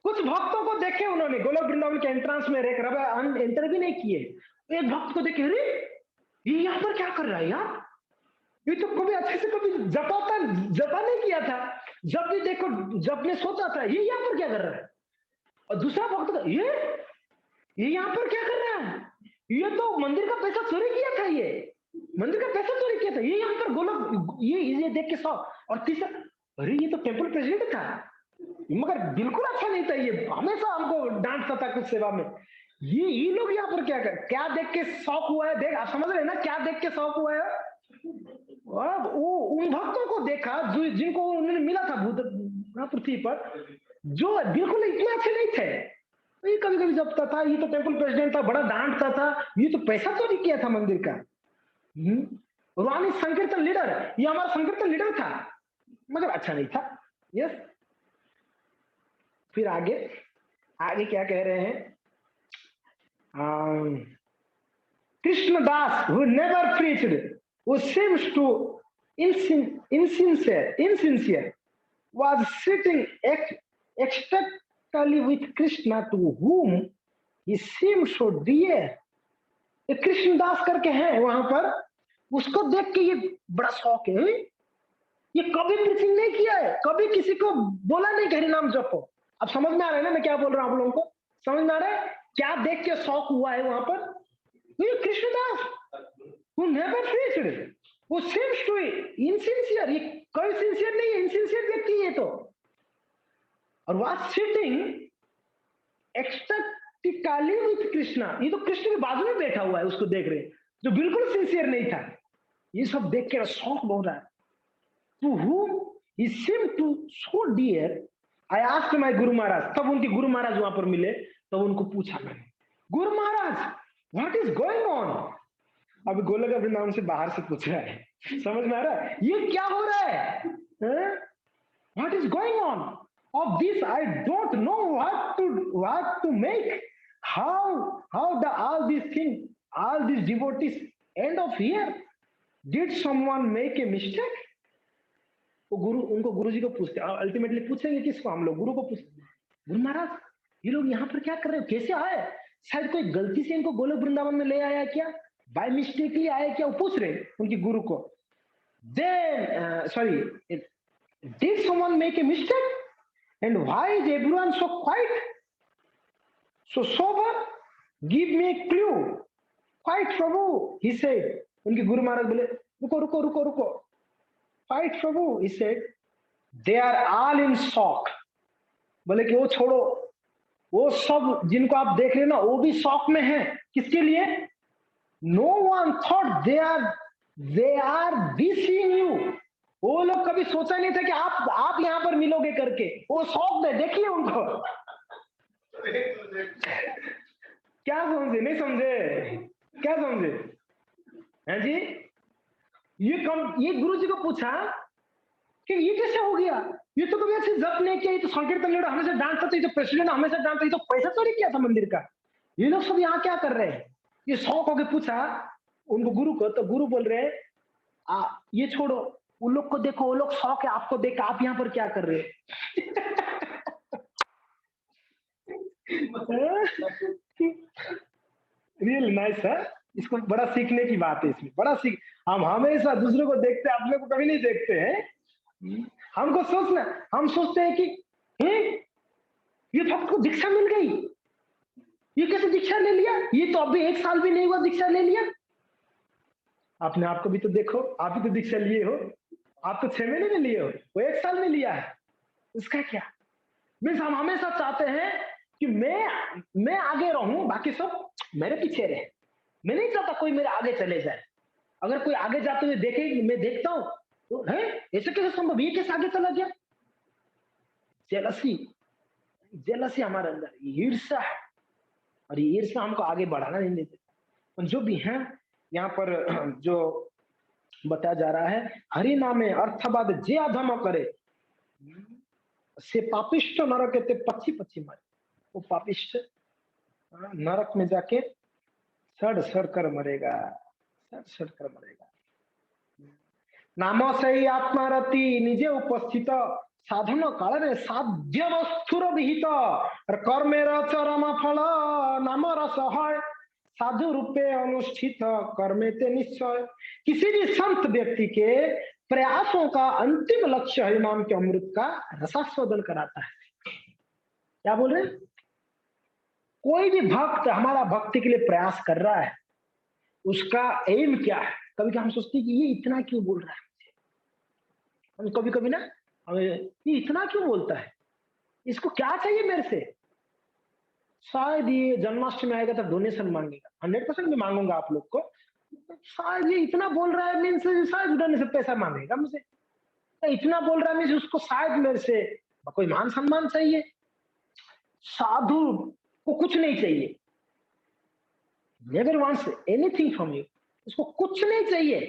कुछ भक्तों को देखे उन्होंने गोलोक वृंदावन के एंट्रेंस में रेख रहा, एंटर भी नहीं किए, एक भक्त को देखे, अरे ये यहाँ पर क्या कर रहा है यार, ये तो कभी अच्छे से कभी जपा नहीं किया था, जब भी देखो जब में सोता था, ये यहाँ पर क्या कर रहा है। और दूसरा भक्त का, ये यहाँ पर क्या कर रहा है, ये तो मंदिर का पैसा चोरी किया था, ये मंदिर का पैसा चोरी किया था, ये यहाँ पर गोलोक, ये देख के शौक। और तीसरा, अरे ये तो टेंपल प्रेसिडेंट था, मगर बिल्कुल अच्छा नहीं था, ये हमेशा हमको डांटता था कुछ सेवा में। ये लोग यहाँ पर क्या देख के शौक हुआ है, देख आप समझ रहे हैं ना, क्या देख के शौक हुआ है। वो उन भक्तों को देखा जिनको उन्होंने मिला था पृथ्वी पर, जो बिल्कुल इतने अच्छे नहीं थे। तो ये कभी कभी जपता था, ये तो टेम्पल प्रेसिडेंट था, बड़ा डांटता था, ये तो पैसा चोरी किया था मंदिर का। रूहानी संकीर्तन लीडर, ये हमारा संकीर्तन लीडर था, मगर अच्छा नहीं था। यस। फिर आगे आगे क्या कह रहे हैं? Krishnadas who never preached, who seems to insincere, was sitting ecstatically with Krishna, to whom he seemed so dear. ये कृष्णदास करके हैं वहां पर, उसको देख के ये बड़ा शौक है। ये कभी प्रीचिंग नहीं किया है, कभी किसी को बोला नहीं हरि नाम जपो। अब समझ में आ रहा है ना मैं क्या बोल रहा हूं आप लोगों को? समझ में आ रहा है क्या देख के शौक हुआ है वहां पर? ये कृष्णदास who never preached, वो seems to insincere, ये कोई सिंसियर नहीं है, इनसिंसियर व्यक्ति है तो। और was sitting ecstatically with Krishna, ये तो कृष्ण के बाजू में बैठा हुआ है, उसको देख रहे, जो बिल्कुल सिंसियर नहीं था। ये सब देख के शौक हो रहा है। To whom he seemed to so dear, I asked my Guru Maharaj, तब उनके गुरु महाराज वहां पर मिले, तब उनको पूछा मैंने, Guru Maharaj what is going on? अभी गोलक वृंदावन से बाहर से पूछ रहा है, समझ में आ रहा है ये क्या हो रहा है? What is going on? Of this I don't know what to make. How the all these things, all these devotees end of here? Did someone make a mistake? वो गुरु, उनको गुरु जी को पूछते, अल्टीमेटली पूछेंगे किसको? हम लोग गुरु को पूछते, गुरु महाराज ये लोग यहाँ पर क्या कर रहे हो, कैसे आए? शायद कोई गलती से इनको गोलोक वृंदावन में ले आया क्या, बाय मिस्टेकली आए क्या? वो पूछ रहे उनके गुरु को। Then sorry, did someone make a mistake? And why is everyone so quiet, so sober? Give me a clue. Quiet Prabhu, he said. उनके गुरु महाराज बोले रुको रुको रुको रुको। Quiet Prabhu, he said. They are all in shock. बोले कि वो छोड़ो, वो सब जिनको आप देख रहे हैं ना, वो भी शॉक में है। किसके लिए? No one thought they are seeing you. वो लोग कभी सोचा नहीं था कि आप यहाँ पर मिलोगे करके, वो शौक है। देखिए उनको क्या समझे? नहीं समझे? क्या समझे? है जी? ये गुरु जी को पूछा कि ये कैसे हो गया, ये तो कभी ऐसे जप नहीं किया, ये तो संकीर्तन लीडर हमेशा डांटता था, ये तो प्रेसिडेंट हमेशा डांटता, ये तो पैसा चोरी किया था मंदिर का, ये लोग सब यहाँ क्या कर रहे हैं? ये शौक होके पूछा उनको गुरु को, तो गुरु बोल रहे ये छोड़ो, उन लोग को देखो, वो लोग शौक है, आपको देख, आप यहाँ पर क्या कर रहे रियल नाइस है। इसको बड़ा सीखने की बात है, इसमें बड़ा सीख। हम हमेशा दूसरों को देखते हैं, अपने को कभी नहीं देखते हैं। हमको सोचना, हम सोचते हैं कि ये भक्त को दीक्षा मिल गई, ये कैसे दीक्षा ले लिया, ये तो अभी 1 साल भी नहीं हुआ दीक्षा ले लिया। अपने आप को भी तो देखो, आप भी तो दीक्षा लिए हो, आप तो 6 महीने में लिए हो, वो 1 साल में लिया है, उसका क्या? मीन्स हम हमेशा चाहते हैं कि मैं आगे रहूं, बाकी सब मेरे पीछे रहे। मैं नहीं चाहता कोई मेरे आगे चले जाए। अगर कोई आगे जाते हुए देखे, मैं देखता हूं तो है ऐसे कैसे संभव, ये कैसे आगे चला गया? जेलसी हमारे अंदर ईर्ष्या है, और ये ईर्ष्या हमको आगे बढ़ाना नहीं देते। जो भी है यहाँ पर जो बताया जा रहा है, हरि नामे अर्थवाद जे अधम करे से पापिष्ट नरक के पक्षी मारे। वो पापिष्ट नरक में जाके सड़ कर मरेगा, सड़ कर मरेगा। नाम से आत्मारती निजे उपस्थित साधन काल साध्य वस्तुर विहित कर्मेर चरम फल नाम रस है साधु रूपे अनुष्ठित कर्मे ते निश्चय। किसी भी संत व्यक्ति के प्रयासों का अंतिम लक्ष्य हरि नाम के अमृत का रसास्वादन कराता है। क्या बोल रहे? कोई भी भक्त हमारा भक्ति के लिए प्रयास कर रहा है, उसका एम क्या है? कभी कभी हम सोचते हैं कि ये इतना क्यों बोल रहा है मुझे, कभी कभी ना हमें ये इतना क्यों बोलता है, इसको क्या चाहिए मेरे से? शायद ये जन्माष्टमी आएगा तो डोनेशन मांगेगा, 100% मैं मांगूंगा आप लोग को। शायद ये इतना बोल रहा है, मीन्स शायद डोनेशन पैसा मांगेगा मुझे, इतना बोल रहा है मीन्स उसको शायद मेरे से कोई मान सम्मान चाहिए? साधु को कुछ नहीं चाहिए, never wants anything from you, उसको कुछ नहीं चाहिए।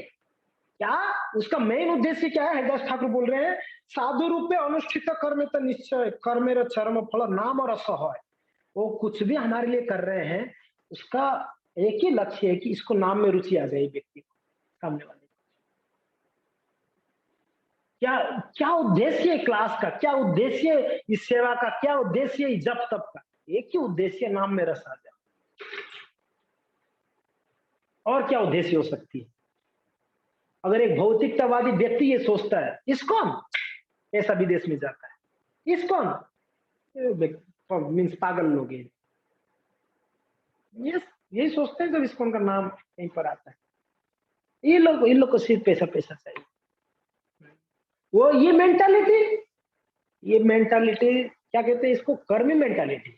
क्या उसका मेन उद्देश्य क्या है? हरिदास ठाकुर बोल रहे हैं, साधु रूपे अनुष्ठित कर्म तो निश्चय कर्मेर चरम फल नाम और रस है। वो कुछ भी हमारे लिए कर रहे हैं, उसका एक ही लक्ष्य है कि इसको नाम में रुचि आ जाए व्यक्ति को, सामने वाले को। क्या क्या उद्देश्य है क्लास का, क्या उद्देश्य इस सेवा का, क्या उद्देश्य है जप तप का? एक ही उद्देश्य, नाम में रस आ जाए। और क्या उद्देश्य हो सकती है? अगर एक भौतिकतावादी व्यक्ति ये सोचता है, इस्कॉन ऐसा विदेश में जाता है, इस्कॉन मीन्स पागल लोग हैं, ये यही सोचते हैं जब इस्कॉन का नाम कहीं पर आता है। इन लोग को सिर्फ पैसा पैसा चाहिए। वो ये मेंटालिटी क्या कहते हैं इसको? कर्मी मेंटालिटी।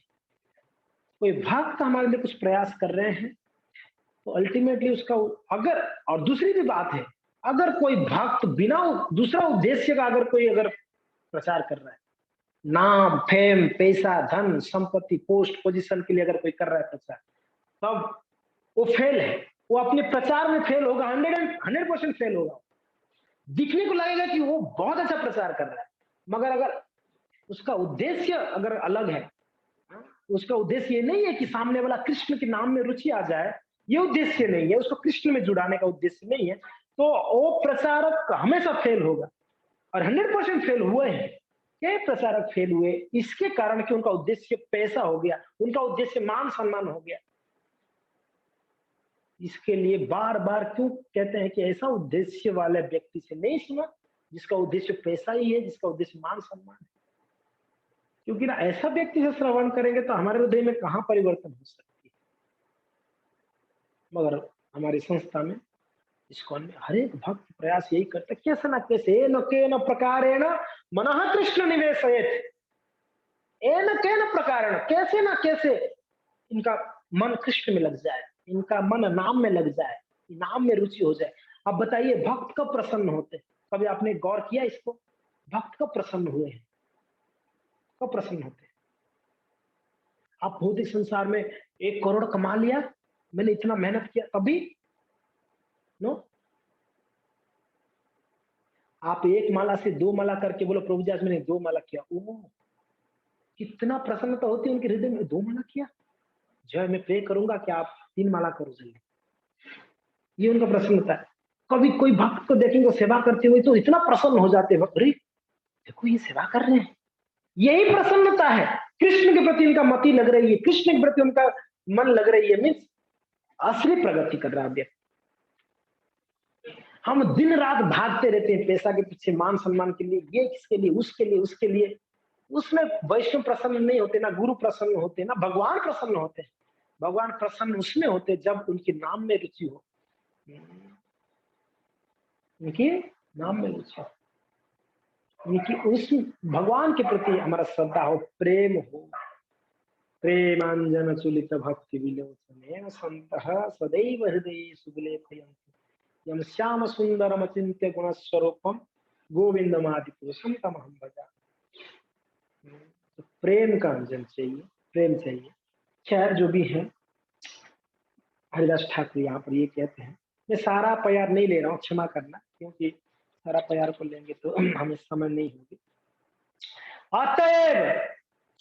कोई भक्त हमारे लिए कुछ प्रयास कर रहे हैं तो अल्टीमेटली उसका अगर, और दूसरी भी बात है, अगर कोई भक्त बिना दूसरा उद्देश्य का अगर कोई अगर प्रचार कर रहा है, नाम फेम पैसा धन संपत्ति पोस्ट पोजीशन के लिए अगर कोई कर रहा है प्रचार, तब वो फेल है। वो अपने प्रचार में फेल होगा, 100% फेल होगा। दिखने को लगेगा कि वो बहुत अच्छा प्रचार कर रहा है, मगर अगर उसका उद्देश्य अगर अलग है, उसका उद्देश्य ये नहीं है कि सामने वाला कृष्ण के नाम में रुचि आ जाए, ये उद्देश्य नहीं है, उसको कृष्ण में जुड़ाने का उद्देश्य नहीं है, तो वो प्रचारक हमेशा फेल होगा। और 100% फेल हुए हैं। ये प्रचारक फेल हुए इसके कारण कि उनका उद्देश्य पैसा हो गया, उनका उद्देश्य मान सम्मान हो गया। इसके लिए बार बार क्यों कहते हैं कि ऐसा उद्देश्य वाले व्यक्ति से नहीं सुना जिसका उद्देश्य पैसा ही है, जिसका उद्देश्य मान सम्मान है। क्योंकि ना ऐसा व्यक्ति से श्रवण करेंगे तो हमारे हृदय में कहां परिवर्तन हो सकती है। मगर हमारी संस्था में, इस्कॉन में हर एक भक्त प्रयास यही करता है, कैसे ना कैसे न के न प्रकारेण मनः कृष्ण निवेशयेत्, एन के न प्रकारेण, कैसे ना कैसे इनका मन कृष्ण में लग जाए, इनका मन नाम में लग जाए, नाम में रुचि हो जाए। अब बताइए भक्त कब प्रसन्न होते हैं? कभी आपने गौर किया इसको? भक्त कब प्रसन्न हुए हैं, कब प्रसन्न होते हैं? आप भौतिक संसार में 1 करोड़ कमा लिया, मैंने इतना मेहनत किया, कभी नो। आप 1 माला से 2 माला करके बोलो प्रभु जी आज मैंने 2 माला किया, ओ कितना प्रसन्नता होती है उनके हृदय में। 2 माला किया, जय मैं प्रे करूंगा कि आप 3 माला करो जल्दी, ये उनका प्रसन्नता है। कभी कोई भक्त को देखेंगे सेवा करते हुए तो इतना प्रसन्न हो जाते हैं, अरे देखो ये सेवा कर रहे हैं, यही प्रसन्नता है। कृष्ण के प्रति उनका मति लग रही है, कृष्ण के प्रति उनका मन लग रही है, मीन्स असली प्रगति कर रहा है। हम दिन रात भागते रहते हैं पैसा के पीछे, मान सम्मान के लिए, ये किसके लिए, उसके लिए, उसके लिए। उसमें वैष्णव प्रसन्न नहीं होते, ना गुरु प्रसन्न होते, ना भगवान प्रसन्न होते। भगवान प्रसन्न उसमें होते जब उनके नाम में रुचि हो, उनके नाम में रुचि हो, उनकी उस भगवान के प्रति हमारा श्रद्धा हो, प्रेम हो। प्रेमांजन चुलित भक्ति विलोचन संतः सदैव हृदय सुलेखयन्ति यम श्याम सुंदरम अचिंत्य गुण स्वरूपम गोविंदमादि पुरुषम तमहम भजामि। तो प्रेम का अंजन चाहिए, प्रेम चाहिए। खैर जो भी है, हरिदास ठाकुर यहाँ पर ये कहते हैं, मैं सारा प्यार नहीं ले रहा हूँ, क्षमा करना, क्योंकि सारा प्यार को लेंगे तो हमें समझ नहीं होगी। अतएव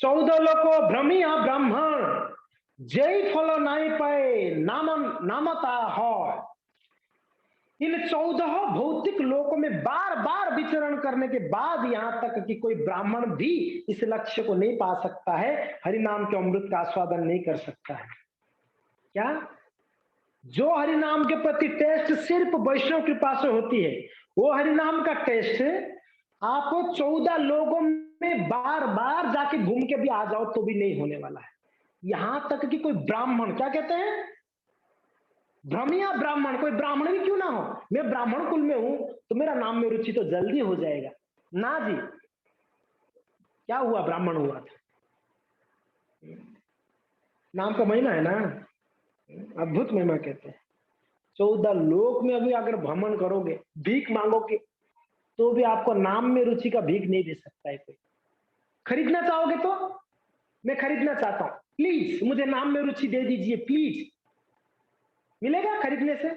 14 लोको भ्रमी ब्राह्मण जय फल नहीं पाए नामता हो। इन 14 भौतिक लोकों में बार बार विचरण करने के बाद यहाँ तक कि कोई ब्राह्मण भी इस लक्ष्य को नहीं पा सकता है, हरिनाम के अमृत का आस्वादन नहीं कर सकता है। क्या जो हरिनाम के प्रति टेस्ट सिर्फ वैष्णव कृपा से होती है, वो हरिनाम का टेस्ट आपको 14 लोगों में बार बार जाके घूम के भी आ जाओ तो भी नहीं होने वाला है। यहां तक कि कोई ब्राह्मण, क्या कहते हैं, भ्रमिया ब्राह्मण, कोई ब्राह्मण भी क्यों ना हो, मैं ब्राह्मण कुल में हूं तो मेरा नाम में रुचि तो जल्दी हो जाएगा ना जी। क्या हुआ, ब्राह्मण हुआ था, नाम का महिमा है ना, अद्भुत महिमा कहते हैं। 14 लोक में अभी अगर भ्रमण करोगे, भीख मांगोगे, तो भी आपको नाम में रुचि का भीख नहीं दे सकता है कोई। खरीदना चाहोगे तो मैं खरीदना चाहता हूँ, प्लीज मुझे नाम में रुचि दे दीजिए प्लीज। मिलेगा खरीदने से?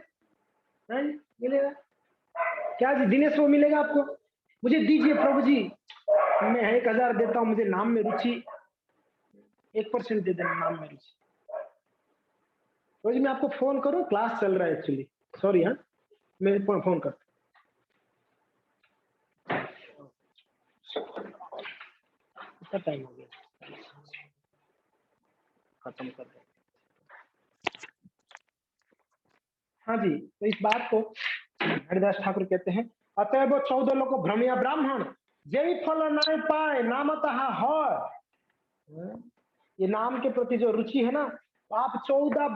नहीं मिलेगा। क्या जी दिनेश वो मिलेगा आपको? मुझे दीजिए प्रभु जी, मैं 1000 देता हूँ, मुझे नाम में रुचि 1% दे देना नाम में रुचि। प्रभु जी मैं आपको फोन करूँ, क्लास चल रहा है एक्चुअली, सॉरी। हाँ मैं फोन कर, कितना टाइम हो गया, खत्म कर दे। हाँ जी, तो इस बात को हरिदास ठाकुर कहते हैं, अतएव 14 लोग भ्रमिया ब्राह्मण जेवी फल नहीं पाए नामतः है। ये नाम के प्रति जो रुचि है ना, तो आप 14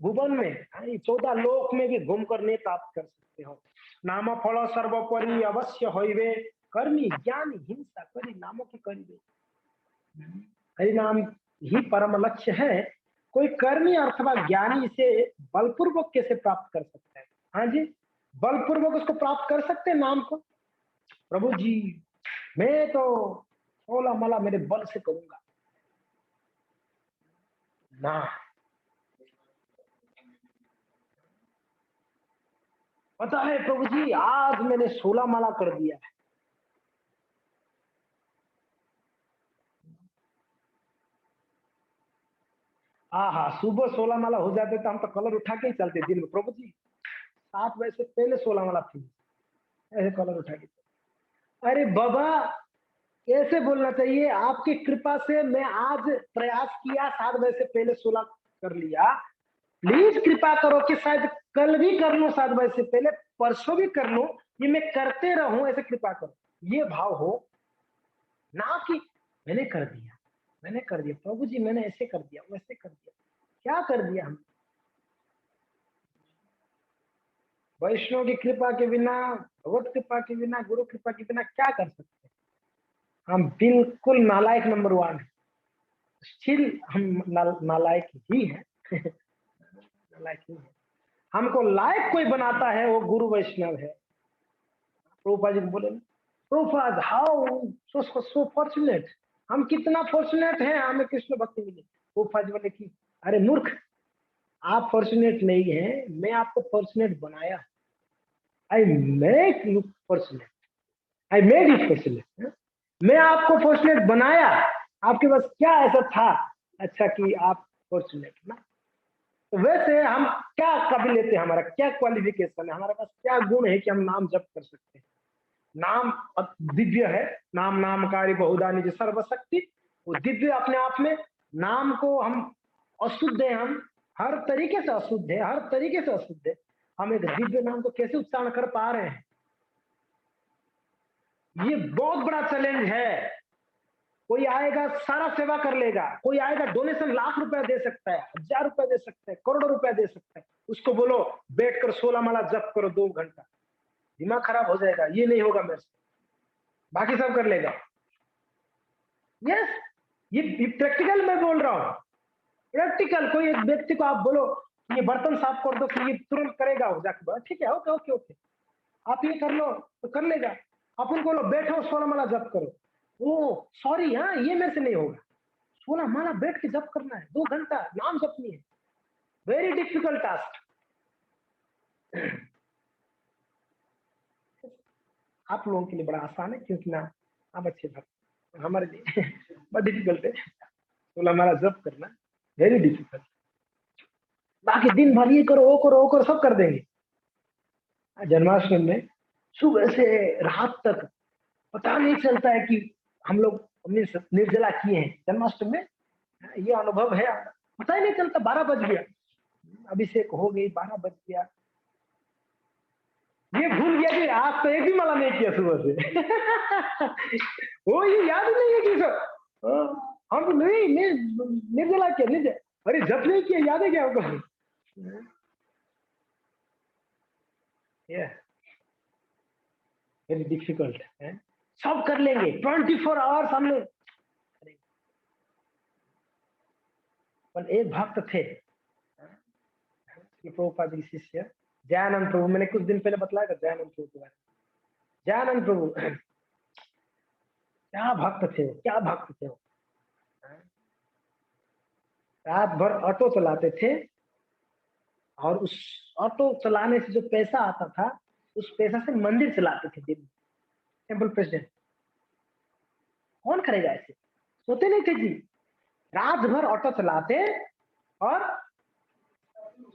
भुवन में, 14 लोक में भी घूमकर नहीं प्राप्त कर सकते हो। नाम फल सर्वोपरि अवश्य होइबे, कर्मी ज्ञान हिंसा करी नामों की करिबे। हरि नाम ही परम लक्ष्य है। कोई कर्मी अथवा ज्ञानी इसे बलपूर्वक कैसे प्राप्त कर सकता है? हाँ जी, बलपूर्वक उसको प्राप्त कर सकते हैं नाम को। प्रभु जी मैं तो ओला मला मेरे बल से करूंगा ना, पता है प्रभु जी आज मैंने 16 माला कर दिया है। हाँ हाँ, सुबह 16 माला हो जाते तो हम तो कलर उठा के ही चलते दिन में। प्रभु जी 7 बजे से पहले 16 माला थी, ऐसे कलर उठा के। अरे बाबा ऐसे बोलना चाहिए, आपकी कृपा से मैं आज प्रयास किया, 7 बजे से पहले 16 कर लिया, प्लीज कृपा करो कि शायद कल भी कर लूं, 7 बजे से पहले परसों भी कर लूं, ये मैं करते रहूं, ऐसे कृपा करो। ये भाव हो ना कि मैंने कर दिया, मैंने कर दिया प्रभु जी, मैंने ऐसे कर दिया वैसे कर दिया। क्या कर दिया हम? वैष्णव की कृपा के बिना, भगवत कृपा के बिना, गुरु कृपा के बिना क्या कर सकते हैं? हम बिल्कुल नालायक नंबर 1 है। स्टिल हम नालायक ही है। नालायक ही है। हमको लायक कोई बनाता है वो गुरु वैष्णव है। प्रभुपाद जी को बोले, प्रभुपाद हाउ सो फॉर्चुनेट, हम कितना फॉर्चुनेट हैं, हमें कृष्ण भक्ति मिली। प्रभुपाद जी बोले कि अरे मूर्ख, आप फॉर्चुनेट नहीं है, मैं आपको फॉर्चुनेट बनाया। I make you fortunate, I made you fortunate. मैं आपको फॉर्चुनेट बनाया, आपके पास क्या ऐसा था अच्छा कि आप फॉर्चुनेट ना। तो वैसे हम क्या काबिलियत है, हमारा क्या क्वालिफिकेशन है, हमारे पास क्या गुण है कि हम नाम जप कर सकते हैं। नाम दिव्य है, नाम नामकारी बहुधा निज सर्वशक्ति, वो दिव्य अपने आप में। नाम को हम अशुद्ध है, हम हर तरीके से अशुद्ध है, हर तरीके से अशुद्ध है, हम एक दिव्य नाम को कैसे उच्चारण कर पा रहे हैं? ये बहुत बड़ा चैलेंज है। कोई आएगा सारा सेवा कर लेगा, कोई आएगा डोनेशन लाख रुपया दे सकता है, 1000 रुपया दे सकता है, करोड़ों रुपया दे सकता है, उसको बोलो बैठकर 16 माला जप करो 2 घंटा, दिमाग खराब हो जाएगा, ये नहीं होगा मेरे से, बाकी सब कर लेगा। यस, ये प्रैक्टिकल मैं बोल रहा हूँ, प्रैक्टिकल। कोई एक व्यक्ति को आप बोलो ये बर्तन साफ कर दो, कि ये तुरंत करेगा, हो जाके ठीक है, ओके ओके ओके, आप ये कर लो तो कर लेगा। आप उनको बोलो बैठो 16 माला जप करो, ओ सॉरी हाँ ये मेरे से नहीं होगा, 16 माला बैठ के जप करना है, 2 घंटा नाम जपनी है, वेरी डिफिकल्ट टास्क। आप लोगों के लिए बड़ा आसान है, क्योंकि ना आप अच्छे भक्त, हमारे लिए बड़ा डिफिकल्ट है 16 माला जप करना, वेरी डिफिकल्ट। बाकी दिन भर ये करो वो करो वो करो, सब कर देंगे। जन्माष्टमी में सुबह से रात तक पता नहीं चलता है कि हम लोग निर्जला किए हैं। जन्माष्टमी में ये अनुभव है, पता ही नहीं चलता, 12 बज गया, अभिषेक हो गई, 12 बज गया, ये भूल गया कि आज तो एक भी माला नहीं किया सुबह से। वो ये याद नहीं है कि हम नहीं निर्जला किया, निर्जला, अरे जब नहीं किया, याद है क्या आपको? वेरी डिफिकल्ट है, सब कर लेंगे 24 आवर्स हम लोग। पर एक भक्त थे, प्रभुपाद जी के शिष्य जयानंद प्रभु, मैंने कुछ दिन पहले बताया था जयानंद प्रभु के बारे में। जयानंद प्रभु क्या भक्त थे, क्या भक्त थे वो। रात भर ऑटो चलाते थे और उस ऑटो चलाने से जो पैसा आता था उस पैसा से मंदिर चलाते थे दिल्ली, टेम्पल प्रेसिडेंट। कौन करेगा ऐसे, सोते नहीं थे जी। रात भर ऑटो चलाते और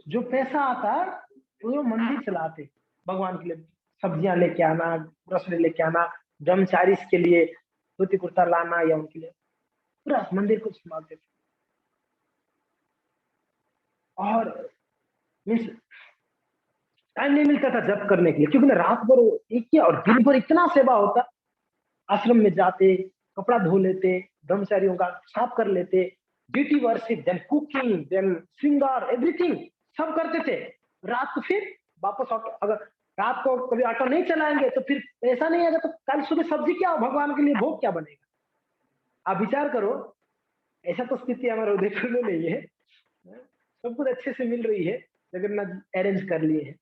जो पैसा आता वो मंदिर चलाते, भगवान के लिए सब्जियां लेके आना, ग्रोसरी लेके आना, ब्रह्मचारी के लिए धोती कुर्ता लाना या उनके लिए पूरा मंदिर को संभालते थे। और मीन्स टाइम नहीं मिलता था जब करने के लिए, क्योंकि ना रात भर वो एक ही और दिन भर इतना सेवा होता। आश्रम में जाते, कपड़ा धो लेते, ब्रह्मचारियों का साफ कर लेते, duty worship, then cooking, then shringar, everything सब करते थे। रात को फिर वापस ऑटो, अगर रात को कभी ऑटो नहीं चलाएंगे तो फिर पैसा नहीं आएगा, तो कल सुबह सब्जी क्या, भगवान के लिए भोग क्या बनेगा। आप विचार करो, ऐसा तो स्थिति हमारे उदयपुर में नहीं है, सब कुछ अच्छे से मिल रही है, जगन्नाथ अरेंज कर लिए हैं।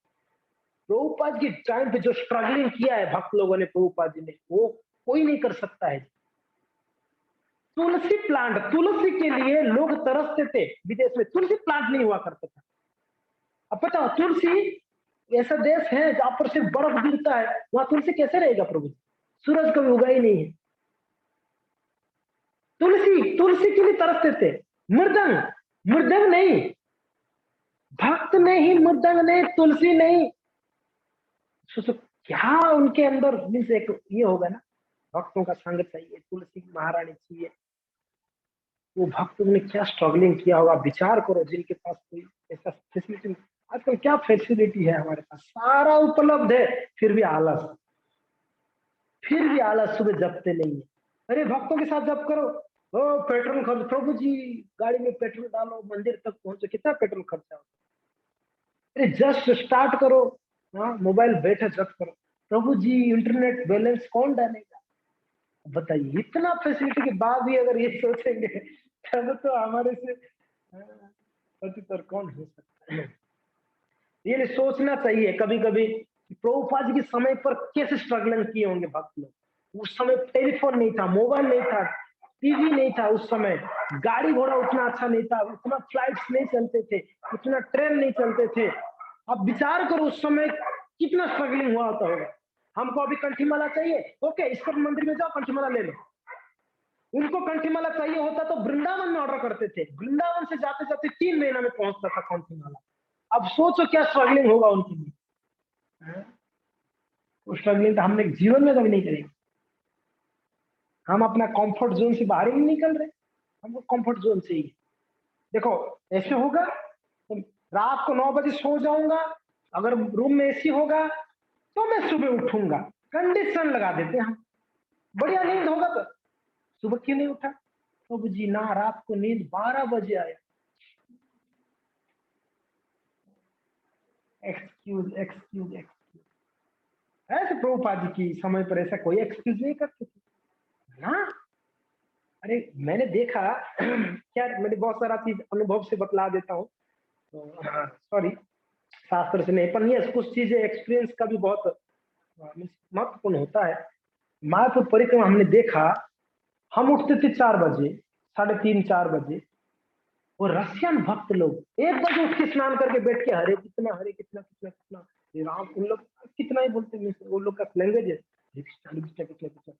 प्रभुपाद की टाइम पे जो स्ट्रगलिंग किया है भक्त लोगों ने, प्रभुपाद जी ने, वो कोई नहीं कर सकता है। तुलसी प्लांट, तुलसी के लिए लोग तरसते थे, विदेश में तुलसी प्लांट नहीं हुआ करता था। अब पता हो, तुलसी ऐसा देश है जहां पर सिर्फ बर्फ गिरता है, वहां तुलसी कैसे रहेगा प्रभु, सूरज कभी उगा ही नहीं है। तुलसी, तुलसी के लिए तरसते थे। मृदंग, मृदंग नहीं, भक्त नहीं, मृदंग नहीं, तुलसी नहीं। सोचो क्या उनके अंदर मीन्स एक ये होगा ना, भक्तों का संग चाहिए, तुलसी की महारानी चाहिए। वो भक्तों ने क्या स्ट्रगलिंग किया होगा, विचार करो। जिनके पास कोई ऐसा फैसिलिटी, आजकल क्या फैसिलिटी है हमारे पास, सारा उपलब्ध है, फिर भी आलस, फिर भी आलस, सुबह जपते नहीं है। अरे भक्तों के साथ जप करो, ओ पेट्रोल खर्च, प्रभु जी गाड़ी में पेट्रोल डालो, मंदिर तक पहुंचो, कितना पेट्रोल खर्चा होता है। अरे जस्ट स्टार्ट करो, हाँ मोबाइल बैठे जप करो, प्रभु जी इंटरनेट बैलेंस कौन डालेगा। बताइए, इतना फैसिलिटी के बाद भी अगर ये सोचेंगे तब तो हमारे से पतितर कौन हो सकता है। ये सोचना चाहिए कभी कभी, प्रभुपाद जी के समय पर कैसे स्ट्रगलिंग किए होंगे भक्त लोग। उस समय टेलीफोन नहीं था, मोबाइल नहीं था, टीवी नहीं था उस समय, गाड़ी घोड़ा उतना अच्छा नहीं था, उतना फ्लाइट्स नहीं चलते थे, उतना ट्रेन नहीं चलते थे। अब विचार करो उस समय कितना स्ट्रगलिंग हुआ होता होगा। हमको अभी कंठीमाला चाहिए, ओके ईश्वर मंदिर में जाओ कंठीमाला ले लो। उनको कंठीमाला चाहिए होता तो वृंदावन में ऑर्डर करते थे, वृंदावन से जाते जाते 3 महीना में पहुंचता था कंठीमाला। अब सोचो क्या स्ट्रगलिंग होगा उनके लिए। वो स्ट्रगलिंग तो हमने जीवन में कभी नहीं करेंगे। हम अपना कंफर्ट जोन से बाहर ही नहीं निकल रहे, हमको कंफर्ट जोन से ही। देखो ऐसे होगा तो रात को 9 बजे सो जाऊंगा, अगर रूम में एसी होगा तो मैं सुबह उठूंगा, कंडीशन लगा देते हैं हम। बढ़िया नींद होगा तो सुबह क्यों नहीं उठा, तो जी ना, रात को नींद 12 बजे आया। एक्सक्यूज एक्सक्यूज एक्सक्यूज, ऐसे प्रभुपाद जी की समय पर ऐसा कोई एक्सक्यूज नहीं करते थे ना। अरे मैंने देखा क्या, मैंने बहुत सारा चीज अनुभव से बतला देता हूँ, तो सॉरी, शास्त्र से नहीं, पर ये कुछ चीजें एक्सपीरियंस का भी बहुत महत्वपूर्ण होता है। मायापुर परिक्रमा हमने देखा, हम उठते थे 4 बजे, 3:30 4 बजे। वो रसियन भक्त लोग 1 बजे उठ के स्नान करके बैठ के हरे कितना, हरे कितना कितना कितना, ये राम, उन लोग कितना ही बोलते हैं, वो लोग का लैंग्वेज है हरे कृष्णा हरे कृष्णा कितना कितना।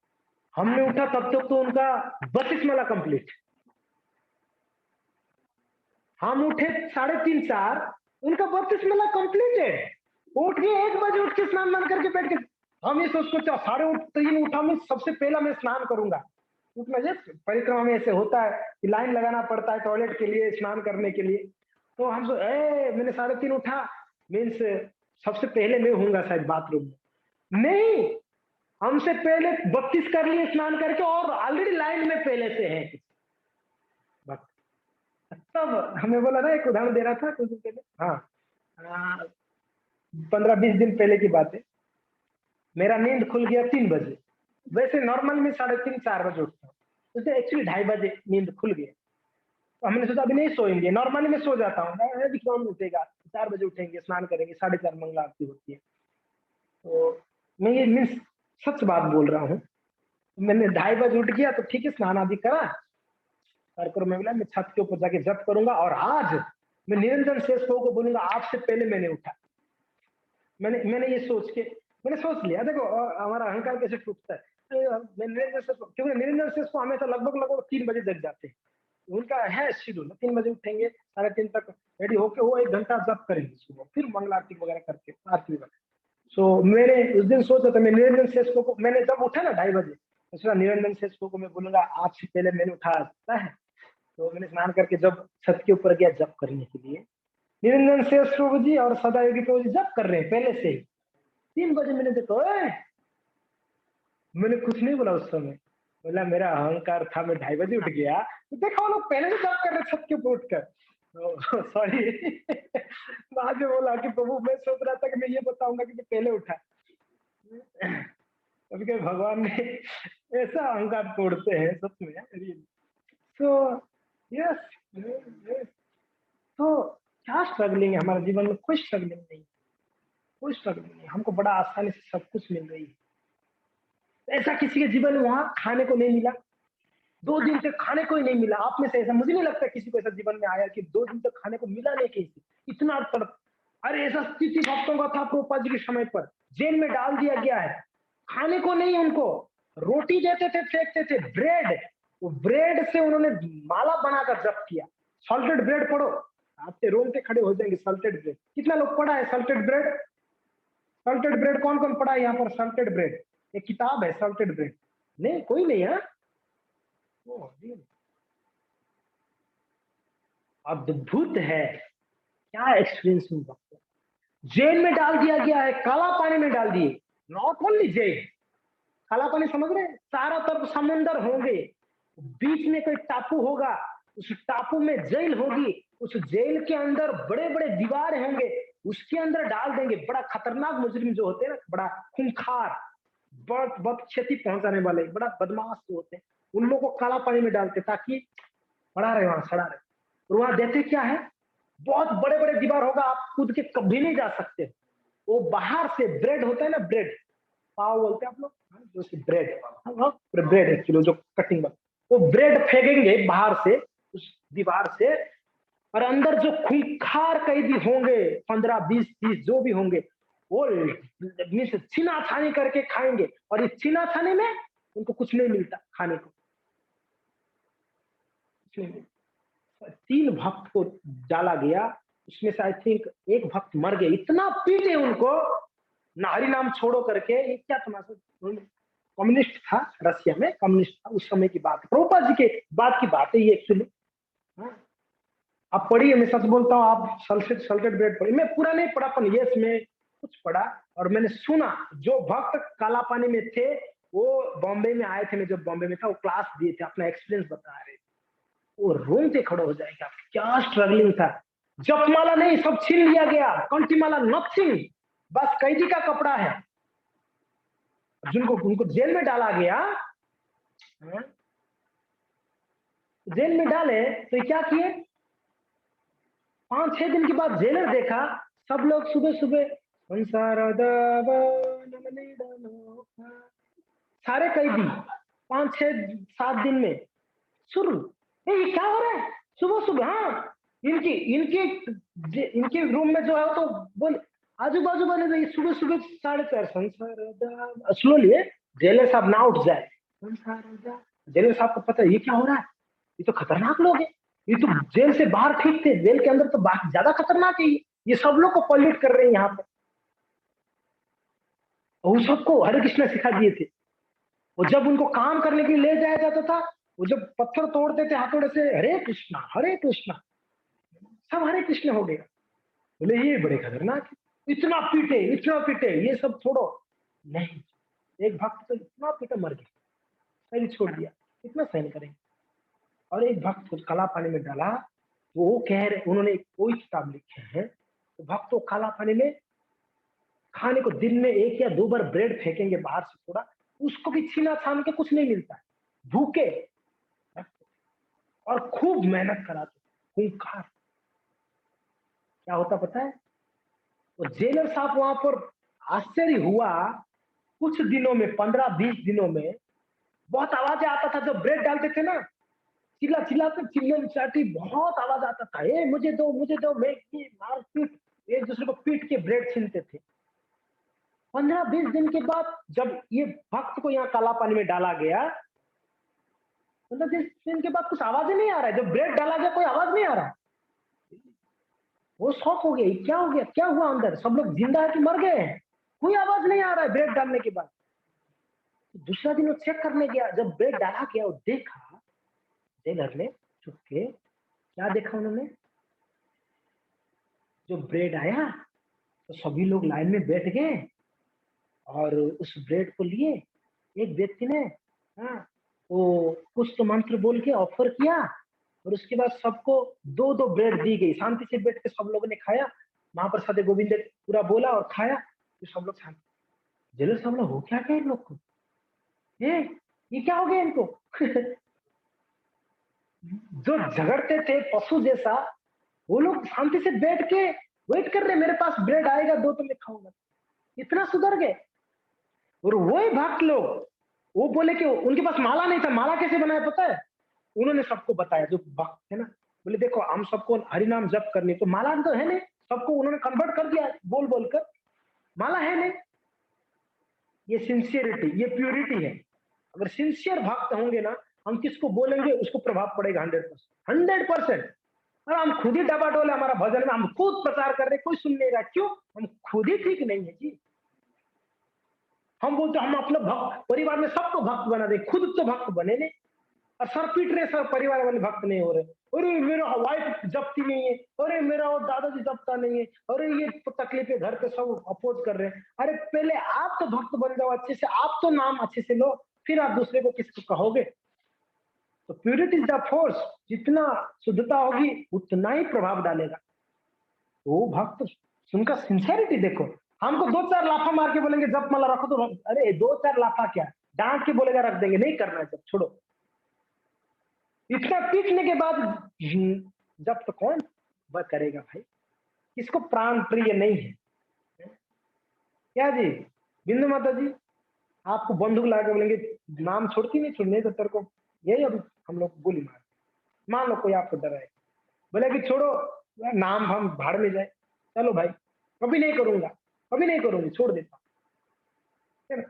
हमने उठा तब तक तो उनका 32 माला कंप्लीट। हम उठे 3:30 4, उनका 32 माला कंप्लीट है। उठ के 1 बजे उठ के स्नान मान करके बैठ के, हम ये सोचते 3:30 उठा, मैं सबसे पहला मैं स्नान करूंगा। क्योंकि परिक्रमा में ऐसे होता है कि लाइन लगाना पड़ता है टॉयलेट के लिए, स्नान करने के लिए। तो हम मैंने 3:30 उठा, मीन्स सबसे पहले मैं होऊंगा शायद बाथरूम में। नहीं, हमसे पहले 32 कर लिए स्नान करके, और ऑलरेडी लाइन में पहले से है। बस तब हमें बोला ना, एक उदाहरण दे रहा था कुछ दिन पहले, हाँ 15-20 दिन पहले की बात है। मेरा नींद खुल गया 3 बजे, वैसे नॉर्मल में 3:30 4 बजे उठता हूँ, उसे एक्चुअली 2:30 बजे नींद खुल गया। तो हमने सोचा अभी नहीं सोएंगे, नॉर्मली मैं सो जाता हूँ, विक्रम उठेगा 4 बजे, उठेंगे स्नान करेंगे, 4:30 मंगला आरती होती है। तो मैं ये मीन्स सच बात बोल रहा हूँ, मैंने 2:30 बजे उठ गया, तो ठीक है, स्नान आदि करा कर मैं बोला मैं छत के ऊपर जाके जप करूंगा, और आज मैं निरंजन शेष को बोलूंगा आज से पहले मैंने उठा। मैंने मैंने ये सोच के मैंने सोच लिया, देखो हमारा अहंकार कैसे टूटता है। मैं निरंजन शेष क्योंकि निरंजन शेष को हमेशा लगभग 3 बजे जग जाते हैं, उनका है शेड्यूल, 3 बजे उठेंगे, 3:30 तक रेडी होके वो 1 घंटा जप करेंगे सुबह, फिर मंगल आरती वगैरह करके आरती वगैरह। सो मैंने उस दिन सोचा था मैं निरंजन शेष को मैंने जब उठा ना 2:30 बजे, तो निरंजन शेष को मैं बोलूंगा आज से पहले मैंने उठा सकता है। तो मैंने स्नान करके जब छत के ऊपर गया जप करने के लिए, निरंजन शेष प्रभु जी और सदा योगी प्रभु जी जप कर रहे हैं पहले से ही। 3 बजे मैंने देखा, मैंने कुछ नहीं बोला उस समय, बोला मेरा अहंकार था, मैं 2:30 बजे उठ गया, तो देखा वो लोग पहले से जप कर रहे छत के ऊपर उठकर। सॉरी बाद में बोला कि प्रभु मैं सोच रहा था कि मैं ये बताऊंगा कि मैं पहले उठा। कभी कभी भगवान ने ऐसा अहंकार तोड़ते हैं सच में। तो यस, तो क्या स्ट्रगलिंग है हमारे जीवन में? कोई स्ट्रगलिंग नहीं, कोई स्ट्रगलिंग नहीं, हमको बड़ा आसानी से सब कुछ मिल रही है। ऐसा किसी के जीवन में वहां खाने को नहीं मिला, 2 दिन तक खाने को ही नहीं मिला, आप में से ऐसा मुझे नहीं लगता किसी को ऐसा जीवन में आया कि 2 दिन तक खाने को मिला नहीं किसी, इतना तड़प। अरे ऐसा स्थिति भक्तों का था प्रभुपाद जी के समय पर, जेल में डाल दिया गया है, खाने को नहीं, उनको रोटी देते थे, फेंकते थे, ब्रेड, वो ब्रेड से उन्होंने माला बनाकर जप किया। सॉल्टेड ब्रेड पढ़ो, आपके रोम पे खड़े हो जाएंगे। सॉल्टेड ब्रेड कितना लोग पढ़ा है? सॉल्टेड ब्रेड, सॉल्टेड ब्रेड कौन कौन पढ़ा है यहाँ पर? सॉल्टेड ब्रेड एक किताब है सॉल्टेड ब्रेड, नहीं कोई नहीं है? अद्भुत है, क्या एक्सपीरियंस हुआ। जेल में डाल दिया गया है, काला पानी में डाल दिए, नॉट ओनली जेल, काला पानी समझ रहे हैं, चारों तरफ समुंदर होंगे, बीच में कोई टापू होगा, उस टापू में जेल होगी, उस जेल के अंदर बड़े बड़े दीवार होंगे, उसके अंदर डाल देंगे। बड़ा खतरनाक मुजरिम जो होते हैं ना, बड़ा खूंखार, बहुत बहुत क्षति पहुंचाने वाले, बड़ा बदमाश जो होते हैं, उन लोगों को काला पानी में डालते ताकि पड़ा रहे, वहां सड़ा रहे। और वहां देते क्या है, बहुत बड़े बड़े दीवार होगा, आप कूद के कभी नहीं जा सकते। वो बाहर से ब्रेड होता है ना, ब्रेड पाव बोलते हैं आप लोग, जो ब्रेड, ब्रेड एक्चुअली जो कटिंग में, वो ब्रेड फेंकेंगे बाहर से उस दीवार से, और अंदर जो खूंखार कैदी होंगे 15 20 30 जो भी होंगे, वो छीना छानी करके खाएंगे, और इस छीना छानी में उनको कुछ नहीं मिलता खाने को, कुछ नहीं मिलता। 3 भक्त को डाला गया, उसमें से आई थिंक एक भक्त मर गए, इतना पीटे उनको, ना हरि नाम छोड़ो करके। ये क्या तमाशा, कम्युनिस्ट था, रशिया में कम्युनिस्ट था उस समय की बात, प्रभुपाद जी के बाद की बात है ये एक्चुअली। आप पढ़िए, मैं सच बोलता हूँ, आप सल्फेट ब्रेड पढ़िए, मैं पूरा नहीं पढ़ा पर यस मैं कुछ पढ़ा, और मैंने सुना जो भक्त काला पानी में थे वो बॉम्बे में आए थे, मैं जब बॉम्बे में था वो क्लास दिए थे, अपना एक्सपीरियंस बता रहे थे, वो रूम पे खड़ा हो जाएगा, क्या स्ट्रगलिंग था। जपमाला नहीं, सब छीन लिया गया, कंठीमाला नथिंग, बस कैदी का कपड़ा है, जिनको उनको जेल में डाला गया, जेल में डाले तो क्या किए, 5-6 दिन के बाद जेलर देखा, सब लोग सुबह सुबह सारे कैदी 5-6-7 दिन में शुरू, ये क्या हो रहा है सुबह सुबह। हाँ, इनकी इनके इनके रूम में जो है तो बोल आजू बाजू वाले सुबह सुबह 4:30 संसार स्लोली जेलर साहब ना उठ जाए, जेलर साहब को पता है ये क्या हो रहा है, ये तो खतरनाक लोग हैं, ये तो जेल से बाहर ठीक थे, जेल के अंदर तो ज्यादा खतरनाक है, ये सब लोग को पॉल्यूट कर रहे हैं यहाँ पे। और सबको हरे कृष्ण सिखा दिए थे, और जब उनको काम करने के लिए ले जाया जाता था, वो जब पत्थर तोड़ते थे हाथोड़े से, हरे कृष्णा, सब हरे कृष्ण हो गया। बोले ये बड़े खतरनाक है, इतना पीटे, ये सब छोड़ो। नहीं, एक भक्त तो इतना पीटा मर गया, सही छोड़ दिया, कितना सहन करेंगे। और एक भक्त को काला पानी में डाला, वो कह रहे, उन्होंने कोई किताब लिखे हैं, तो भक्त को काला पानी में खाने को दिन में 1 या 2 बार ब्रेड फेंकेंगे बाहर से थोड़ा, उसको भी छीना छान के कुछ नहीं मिलता, भूखे, और खूब मेहनत कराते, खूंखार। क्या होता पता है, तो जेलर साहब वहां पर आश्चर्य हुआ, कुछ दिनों में 15-20 दिनों में बहुत आवाजें आता था, जब ब्रेड डालते थे ना, चिल्लाते चिल्लम चाटी बहुत आवाज आता था, ए मुझे दो, मैं ये मार पीट, एक दूसरे को पीट के ब्रेड छीनते थे। 15-20 दिन के बाद जब ये भक्त को यहाँ काला पानी में डाला गया, 15-20 दिन के बाद कुछ आवाज ही नहीं आ रहा है, जब ब्रेड डाला गया कोई आवाज नहीं आ रहा। वो शॉक हो गया, क्या हो गया, क्या हुआ अंदर, सब लोग जिंदा है कि मर गए हैं, कोई आवाज नहीं आ रहा है ब्रेड डालने के बाद। दूसरा दिन वो चेक करने गया, जब ब्रेड डाला गया वो देखा, जेलर ने छुप के क्या देखा उन्होंने, जो ब्रेड आया तो सभी लोग लाइन में बैठ गए और उस ब्रेड को लिए। एक व्यक्ति ने, हाँ, वो कुछ तो मंत्र बोल के ऑफर किया और उसके बाद सबको 2-2 ब्रेड दी गई, शांति से बैठ के सब लोगों ने खाया, महाप्रसाद गोविंद पूरा बोला और खाया, तो सब लोग शांति। जेलर साहब लोग, हो क्या क्या इन लोग को, ये क्या हो गया इनको जो झगड़ते थे पशु जैसा, वो लोग शांति से बैठ के वेट कर रहे, मेरे पास ब्रेड आएगा 2 तो मैं खाऊंगा, इतना सुधर गए। और वही भक्त लोग, वो बोले कि उनके पास माला नहीं था, माला कैसे बनाया पता है, उन्होंने सबको बताया, जो भक्त है ना, बोले देखो हम सबको हरि नाम जप करनी, तो माला तो है नहीं, सबको उन्होंने कन्वर्ट कर दिया बोल बोलकर, माला है नहीं। ये सिंसियरिटी, ये प्योरिटी है। अगर सिंसियर भक्त होंगे ना, हम किसको बोलेंगे उसको प्रभाव पड़ेगा 100%, 100%। और हम खुद ही डबाडोल है हमारा भजन में, हम खुद प्रचार कर रहे, कोई सुन नहीं रहा, क्यों, हम खुद ही ठीक नहीं है जी। हम बोलते हम अपने भक्त परिवार में सबको भक्त बना दे, खुद तो भक्त बने नहीं, और सर पीट रहे, सब परिवार वाले भक्त नहीं हो रहे, अरे मेरा वाइफ जपती नहीं है, अरे मेरा वो दादाजी जपता नहीं है, अरे ये तकलीफ है घर पे, सब अपोज कर रहे हैं। अरे पहले आप तो भक्त बन जाओ अच्छे से, आप तो नाम अच्छे से लो, फिर आप दूसरे को किसको कहोगे। तो प्यूरिटी इज द फोर्स, जितना शुद्धता होगी उतना ही प्रभाव डालेगा। वो भक्त उनका सिंसियरिटी देखो, हमको 2-4 लाफा मार के बोलेंगे जप माला रखो, तो अरे 2-4 लाफा क्या, डांट के बोलेगा रख देंगे, नहीं करना है जब, छोड़ो। इतना पीटने के बाद जब तो कौन वह करेगा भाई, किसको प्राण प्रिय नहीं है, क्या जी बिंदु माता जी, आपको बंदूक ला के बोलेंगे नाम छोड़ती नहीं, छोड़ने तो तेरे को, यही अभी हम लोग गोली मार, मान लो कोई आपको डराए, बोले कि छोड़ो नाम हम भाड़ में जाए, चलो भाई कभी नहीं करूंगा, कभी नहीं करूंगी, छोड़ देता, है ना।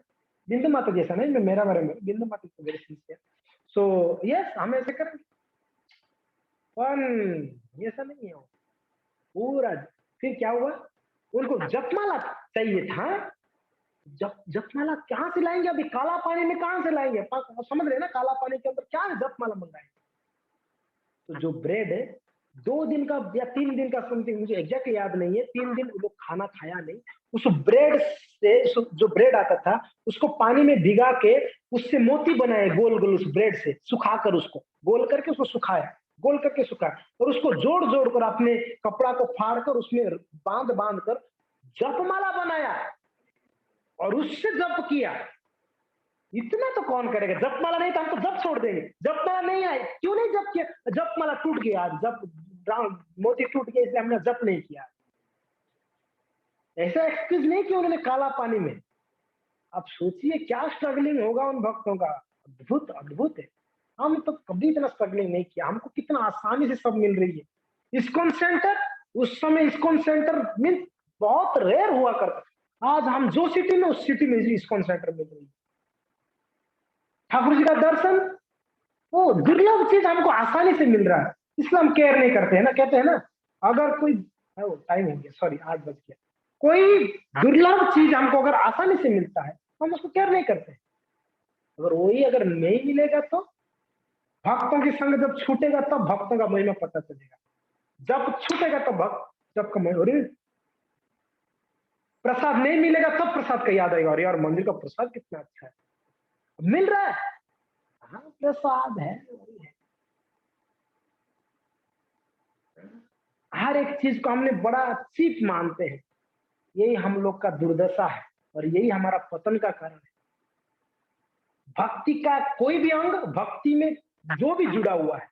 बिंदु माता जैसा नहीं, मैं मेरा बारे में, बिंदु माता तो वेरी सिंसियर, सो यस हम ऐसे करेंगे, पर ऐसा नहीं है वो पूरा। फिर क्या हुआ, उनको जपमाला चाहिए था, जपमाला कहाँ से लाएंगे, अभी काला पानी में कहाँ से लाएंगे, समझ रहे ना, काला पानी के अंदर क्या जपमाला मंगाएंगे। तो जो ब्रेड है 2 दिन का या 3 दिन का समथिंग, मुझे एग्जैक्ट याद नहीं है, 3 दिन वो लोग खाना खाया नहीं, उस ब्रेड से जो ब्रेड आता था उसको पानी में भिगा के उससे मोती बनाए गोल गोल, उस ब्रेड से सुखाकर, उसको गोल करके उसको सुखाया, गोल करके सुखाया, और उसको जोड़ जोड़ कर अपने कपड़ा को फाड़ कर उसमें बांध बांध कर जपमाला बनाया और उससे जप किया। इतना तो कौन करेगा, जपमाला नहीं तो हम तो जप छोड़ देंगे, जपमाला नहीं आए क्यों नहीं जप किया, जपमाला टूट गया आज, जप मोती टूट गया इसलिए हमने जप नहीं किया, ऐसा एक्सक्यूज नहीं कि उन्होंने काला पानी में। आप सोचिए क्या स्ट्रगलिंग होगा उन भक्तों का, अद्भुत अद्भुत है। हम तो कभी इतना स्ट्रगलिंग नहीं किया, हमको कितना आसानी से सब मिल रही है। इस्कॉन सेंटर, उस समय इस्कॉन सेंटर मीन बहुत रेयर हुआ करता, आज हम जो सिटी में उस सिटी में इस्कॉन सेंटर मिल रही है। ठाकुर जी का दर्शन, वो दुर्लभ चीज हमको आसानी से मिल रहा है, इसलिए हम केयर नहीं करते हैं ना, कहते हैं ना अगर कोई, टाइम हो गया सॉरी 8 बज गया, कोई दुर्लभ चीज हमको अगर आसानी से मिलता है तो हम उसको केयर नहीं करते, अगर वही अगर नहीं मिलेगा तो भक्तों की संग जब छूटेगा तब भक्तों का महिमा पता चलेगा, जब छूटेगा तब भक्त जब का महिमा, अरे प्रसाद नहीं मिलेगा तब प्रसाद का याद आएगा, अरे यार मंदिर का प्रसाद कितना अच्छा है, मिल रहा है, हाँ प्रसाद है, वही है। हर एक चीज को हमने बड़ा चीप मानते हैं, यही हम लोग का दुर्दशा है और यही हमारा पतन का कारण है। भक्ति का कोई भी अंग, भक्ति में जो भी जुड़ा हुआ है,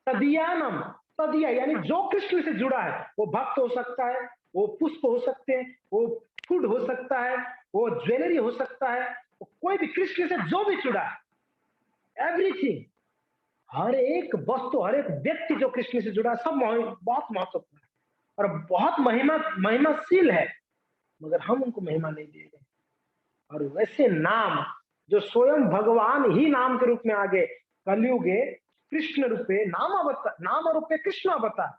तदीयानम, तदीया यानी जो कृष्ण से जुड़ा है, वो भक्त हो सकता है, वो पुष्प हो सकते हैं, वो फूड हो सकता है, वो ज्वेलरी हो सकता है, वो कोई भी कृष्ण से जो भी जुड़ा है, एवरीथिंग, हर एक वस्तु, हर एक व्यक्ति जो कृष्ण से जुड़ा है, सब बहुत महत्वपूर्ण है और बहुत महिमाशील है, मगर हम उनको महिमा नहीं दे रहे। और वैसे नाम जो स्वयं भगवान ही नाम के रूप में आगे कलयुगे कृष्ण रूपे नाम रूपे कृष्ण अवतार,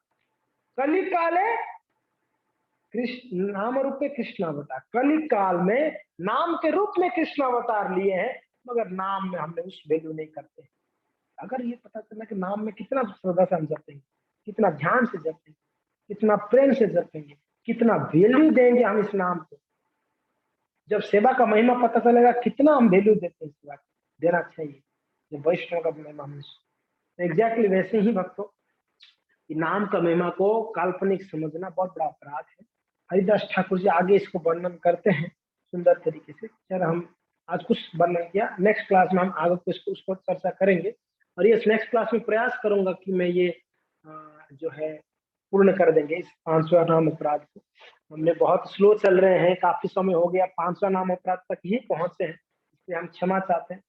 कलि काले कृष्ण नाम रूपे कृष्ण अवतार, कलि काल में नाम के रूप में कृष्ण अवतार लिए हैं, मगर नाम में हमने उस वैल्यू नहीं करते। अगर ये पता चला कि नाम में कितना श्रद्धा से हम जपेंगे, कितना ध्यान से जपेंगे, कितना प्रेम से जपेंगे, कितना वैल्यू देंगे हम इस नाम को, जब सेवा का महिमा पता चलेगा कितना हम वैल्यू देते हैं, सेवा देना चाहिए, जब वैष्णव का महिमा हम तो एग्जैक्टली वैसे ही भक्तों कि नाम का महिमा को काल्पनिक समझना बहुत बड़ा अपराध है। हरिदास ठाकुर जी आगे इसको वर्णन करते हैं सुंदर तरीके से। सर हम आज कुछ वर्णन किया, नेक्स्ट क्लास में हम आगे उसको चर्चा करेंगे, और ये नेक्स्ट क्लास में प्रयास करूंगा कि मैं ये जो है पूर्ण कर देंगे इस 5वां नाम अपराध को। हमने बहुत स्लो चल रहे हैं, काफी समय हो गया, 5वां नाम अपराध तक ही पहुंचे हैं, इसलिए हम क्षमा चाहते हैं,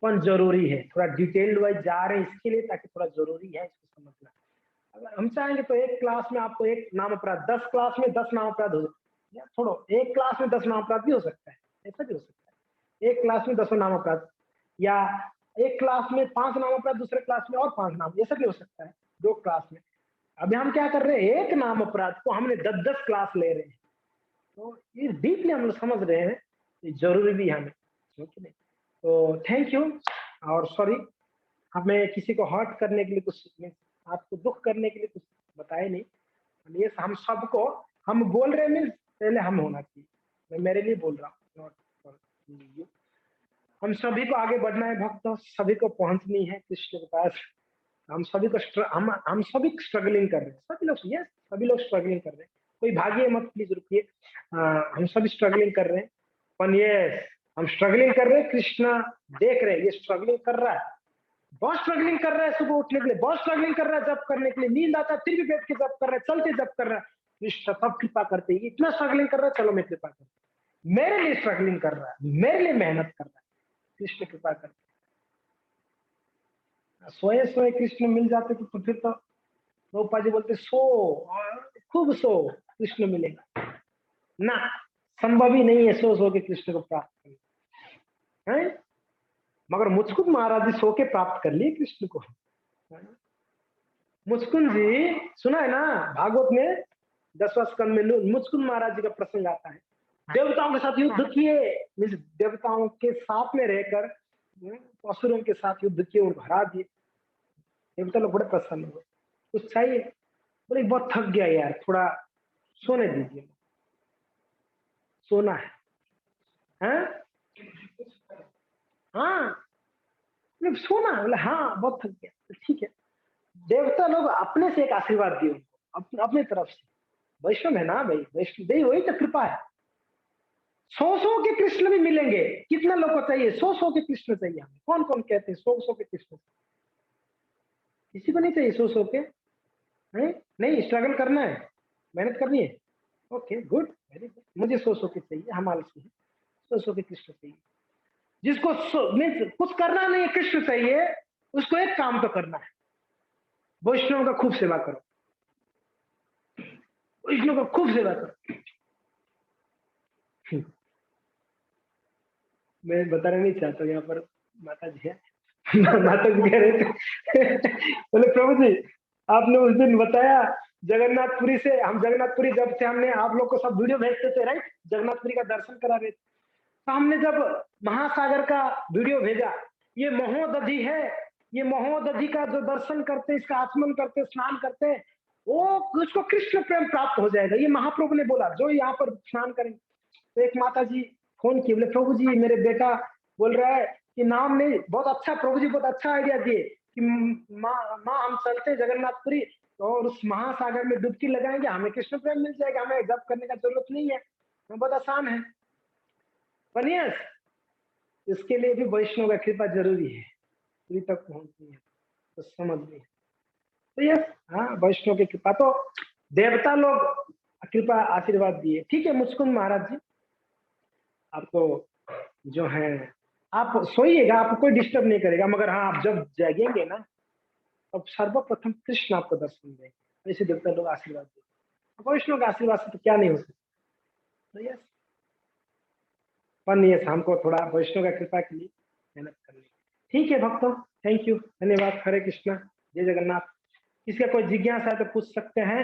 पर जरूरी है थोड़ा डिटेल्ड वाइज जा रहे हैं इसके लिए, ताकि थोड़ा जरूरी है इसको समझना। अगर हम चाहेंगे तो एक क्लास में आपको एक नाम अपराध, 10 क्लास में 10 नाम अपराध हो सकते हैं, छोड़ो एक क्लास में 10 नाम अपराध भी हो सकता है, ऐसा भी हो सकता है, एक क्लास में 10 नाम अपराध, या एक क्लास में 5 नाम अपराध, दूसरे क्लास में और 5 नाम, ऐसा भी हो सकता है 2 क्लास में। अभी हम क्या कर रहे हैं, एक नाम अपराध को हमने 10-10 क्लास ले रहे हैं, तो ये डीपली हम लोग समझ रहे हैं, ये जरूरी भी है हमें, नहीं? तो थैंक यू, और सॉरी हमें किसी को हर्ट करने के लिए कुछ, आपको दुख करने के लिए कुछ बताए नहीं, ये हम सबको हम बोल रहे हैं, पहले हम होना चाहिए, मैं मेरे लिए बोल रहा हूँ, नॉट फॉर यू। हम सभी को आगे बढ़ना है भक्तों, सभी को पहुंचनी है कृष्ण के पास, हम सभी को हम सभी स्ट्रगलिंग कर रहे हैं, सभी लोग, यस सभी लोग स्ट्रगलिंग कर रहे हैं, कोई भागिए मत प्लीज, रुकिए, हम सभी स्ट्रगलिंग कर रहे हैं, पर यस हम स्ट्रगलिंग कर रहे हैं, कृष्णा देख रहे हैं ये स्ट्रगलिंग कर रहा है, बहुत स्ट्रगलिंग कर रहा है, सुबह उठने के लिए बहुत स्ट्रगलिंग कर रहा है, जब करने के लिए नींद आता है फिर भी बैठ के जब कर रहा है, चलते जब कर रहा है, कृष्ण तब कृपा करते हैं, इतना स्ट्रगलिंग कर रहा है, चलो मैं कृपा करता हूं, मेरे लिए स्ट्रगलिंग कर रहा है, मेरे लिए मेहनत कर रहा है, कृष्ण कृपा करते हैं। सोए सोए कृष्ण मिल जाते तो फिर तो प्रभुपाद जी बोलते सो खूब सो कृष्ण मिलेगा ना, संभव ही नहीं है सो सो के कृष्ण को प्राप्त करना है, मगर मुचकुंद महाराज जी सो के प्राप्त कर लिए कृष्ण को। मुचकुंद जी सुना है ना भागवत में 10वां स्कंद में मुचकुंद महाराज जी का प्रसंग आता है, देवताओं के साथ युद्ध किए, देवताओं के साथ में रहकर असुरों के साथ युद्ध किए और हरा दिए, देवता लोग बड़े प्रसन्न हुए, कुछ चाहिए, बोले बहुत थक गया यार, थोड़ा सोने दीजिए, सोना है, हैं? हाँ सोना, बोले हाँ बहुत थक गया, ठीक है, देवता लोग अपने से एक आशीर्वाद दिए उनको, अपने तरफ से, वैष्णव है ना भाई, वैष्णव देवी वही तो कृपा है, 100 के कृष्ण भी मिलेंगे, कितना लोग को चाहिए, 100 के कृष्ण चाहिए हमें, कौन कौन कहते हैं 100 के कृष्ण, किसी को नहीं चाहिए 100 के, नहीं स्ट्रगल करना है, मेहनत करनी है, ओके गुड वेरी गुड, मुझे 100 के चाहिए, हम आलसी हैं, 100 के कृष्ण चाहिए, जिसको मीन्स कुछ करना नहीं है, कृष्ण चाहिए, उसको एक काम तो करना है, वैष्णव का खूब सेवा करो, वैष्णव का खूब सेवा करो। मैं बताना नहीं चाहता यहाँ पर माता जी है, माता जी कह रहे थे बोले प्रभु जी आपने उस दिन बताया जगन्नाथपुरी से, हम जगन्नाथपुरी जब से हमने आप लोग को सब वीडियो भेजते थे राइट, जगन्नाथपुरी का दर्शन करा रहे थे, तो हमने जब महासागर का वीडियो भेजा, ये महोदधि है, ये महोदधि का जो दर्शन करते, इसका आचमन करते, स्नान करते, वो उसको कृष्ण प्रेम प्राप्त हो जाएगा, ये महाप्रभु ने बोला, जो यहाँ पर स्नान करेंगे। तो एक माता जी फोन किए, बोले प्रभु जी मेरे बेटा बोल रहा है कि नाम नहीं, बहुत अच्छा प्रभु जी, बहुत अच्छा आइडिया दिए कि माँ हम चलते जगन्नाथपुरी और उस महासागर में डुबकी लगाएंगे, हमें कृष्ण प्रेम मिल जाएगा, हमें जप करने का जरूरत नहीं है, बहुत आसान है, पर यस इसके लिए भी वैष्णव का कृपा जरूरी है, पूरी तक पहुंचनी है तो समझनी है, तो यस हाँ वैष्णव की कृपा, तो देवता लोग कृपा आशीर्वाद दिए, ठीक है मुचकुंद महाराज जी आपको जो है आप सोइएगा, आपको कोई डिस्टर्ब नहीं करेगा, मगर हाँ आप जब जागेंगे ना, तब सर्वप्रथम कृष्ण आपको दर्शन देंगे। ऐसे देवता लोग आशीर्वाद देते, वैष्णव के आशीर्वाद से तो क्या नहीं हो सकता। तो यस, पर यस हमको थोड़ा वैष्णव का कृपा के लिए मेहनत करनी। ठीक है भक्तों, थैंक यू, धन्यवाद। हरे कृष्णा, जय जगन्नाथ। इसका कोई जिज्ञासा है तो पूछ सकते हैं।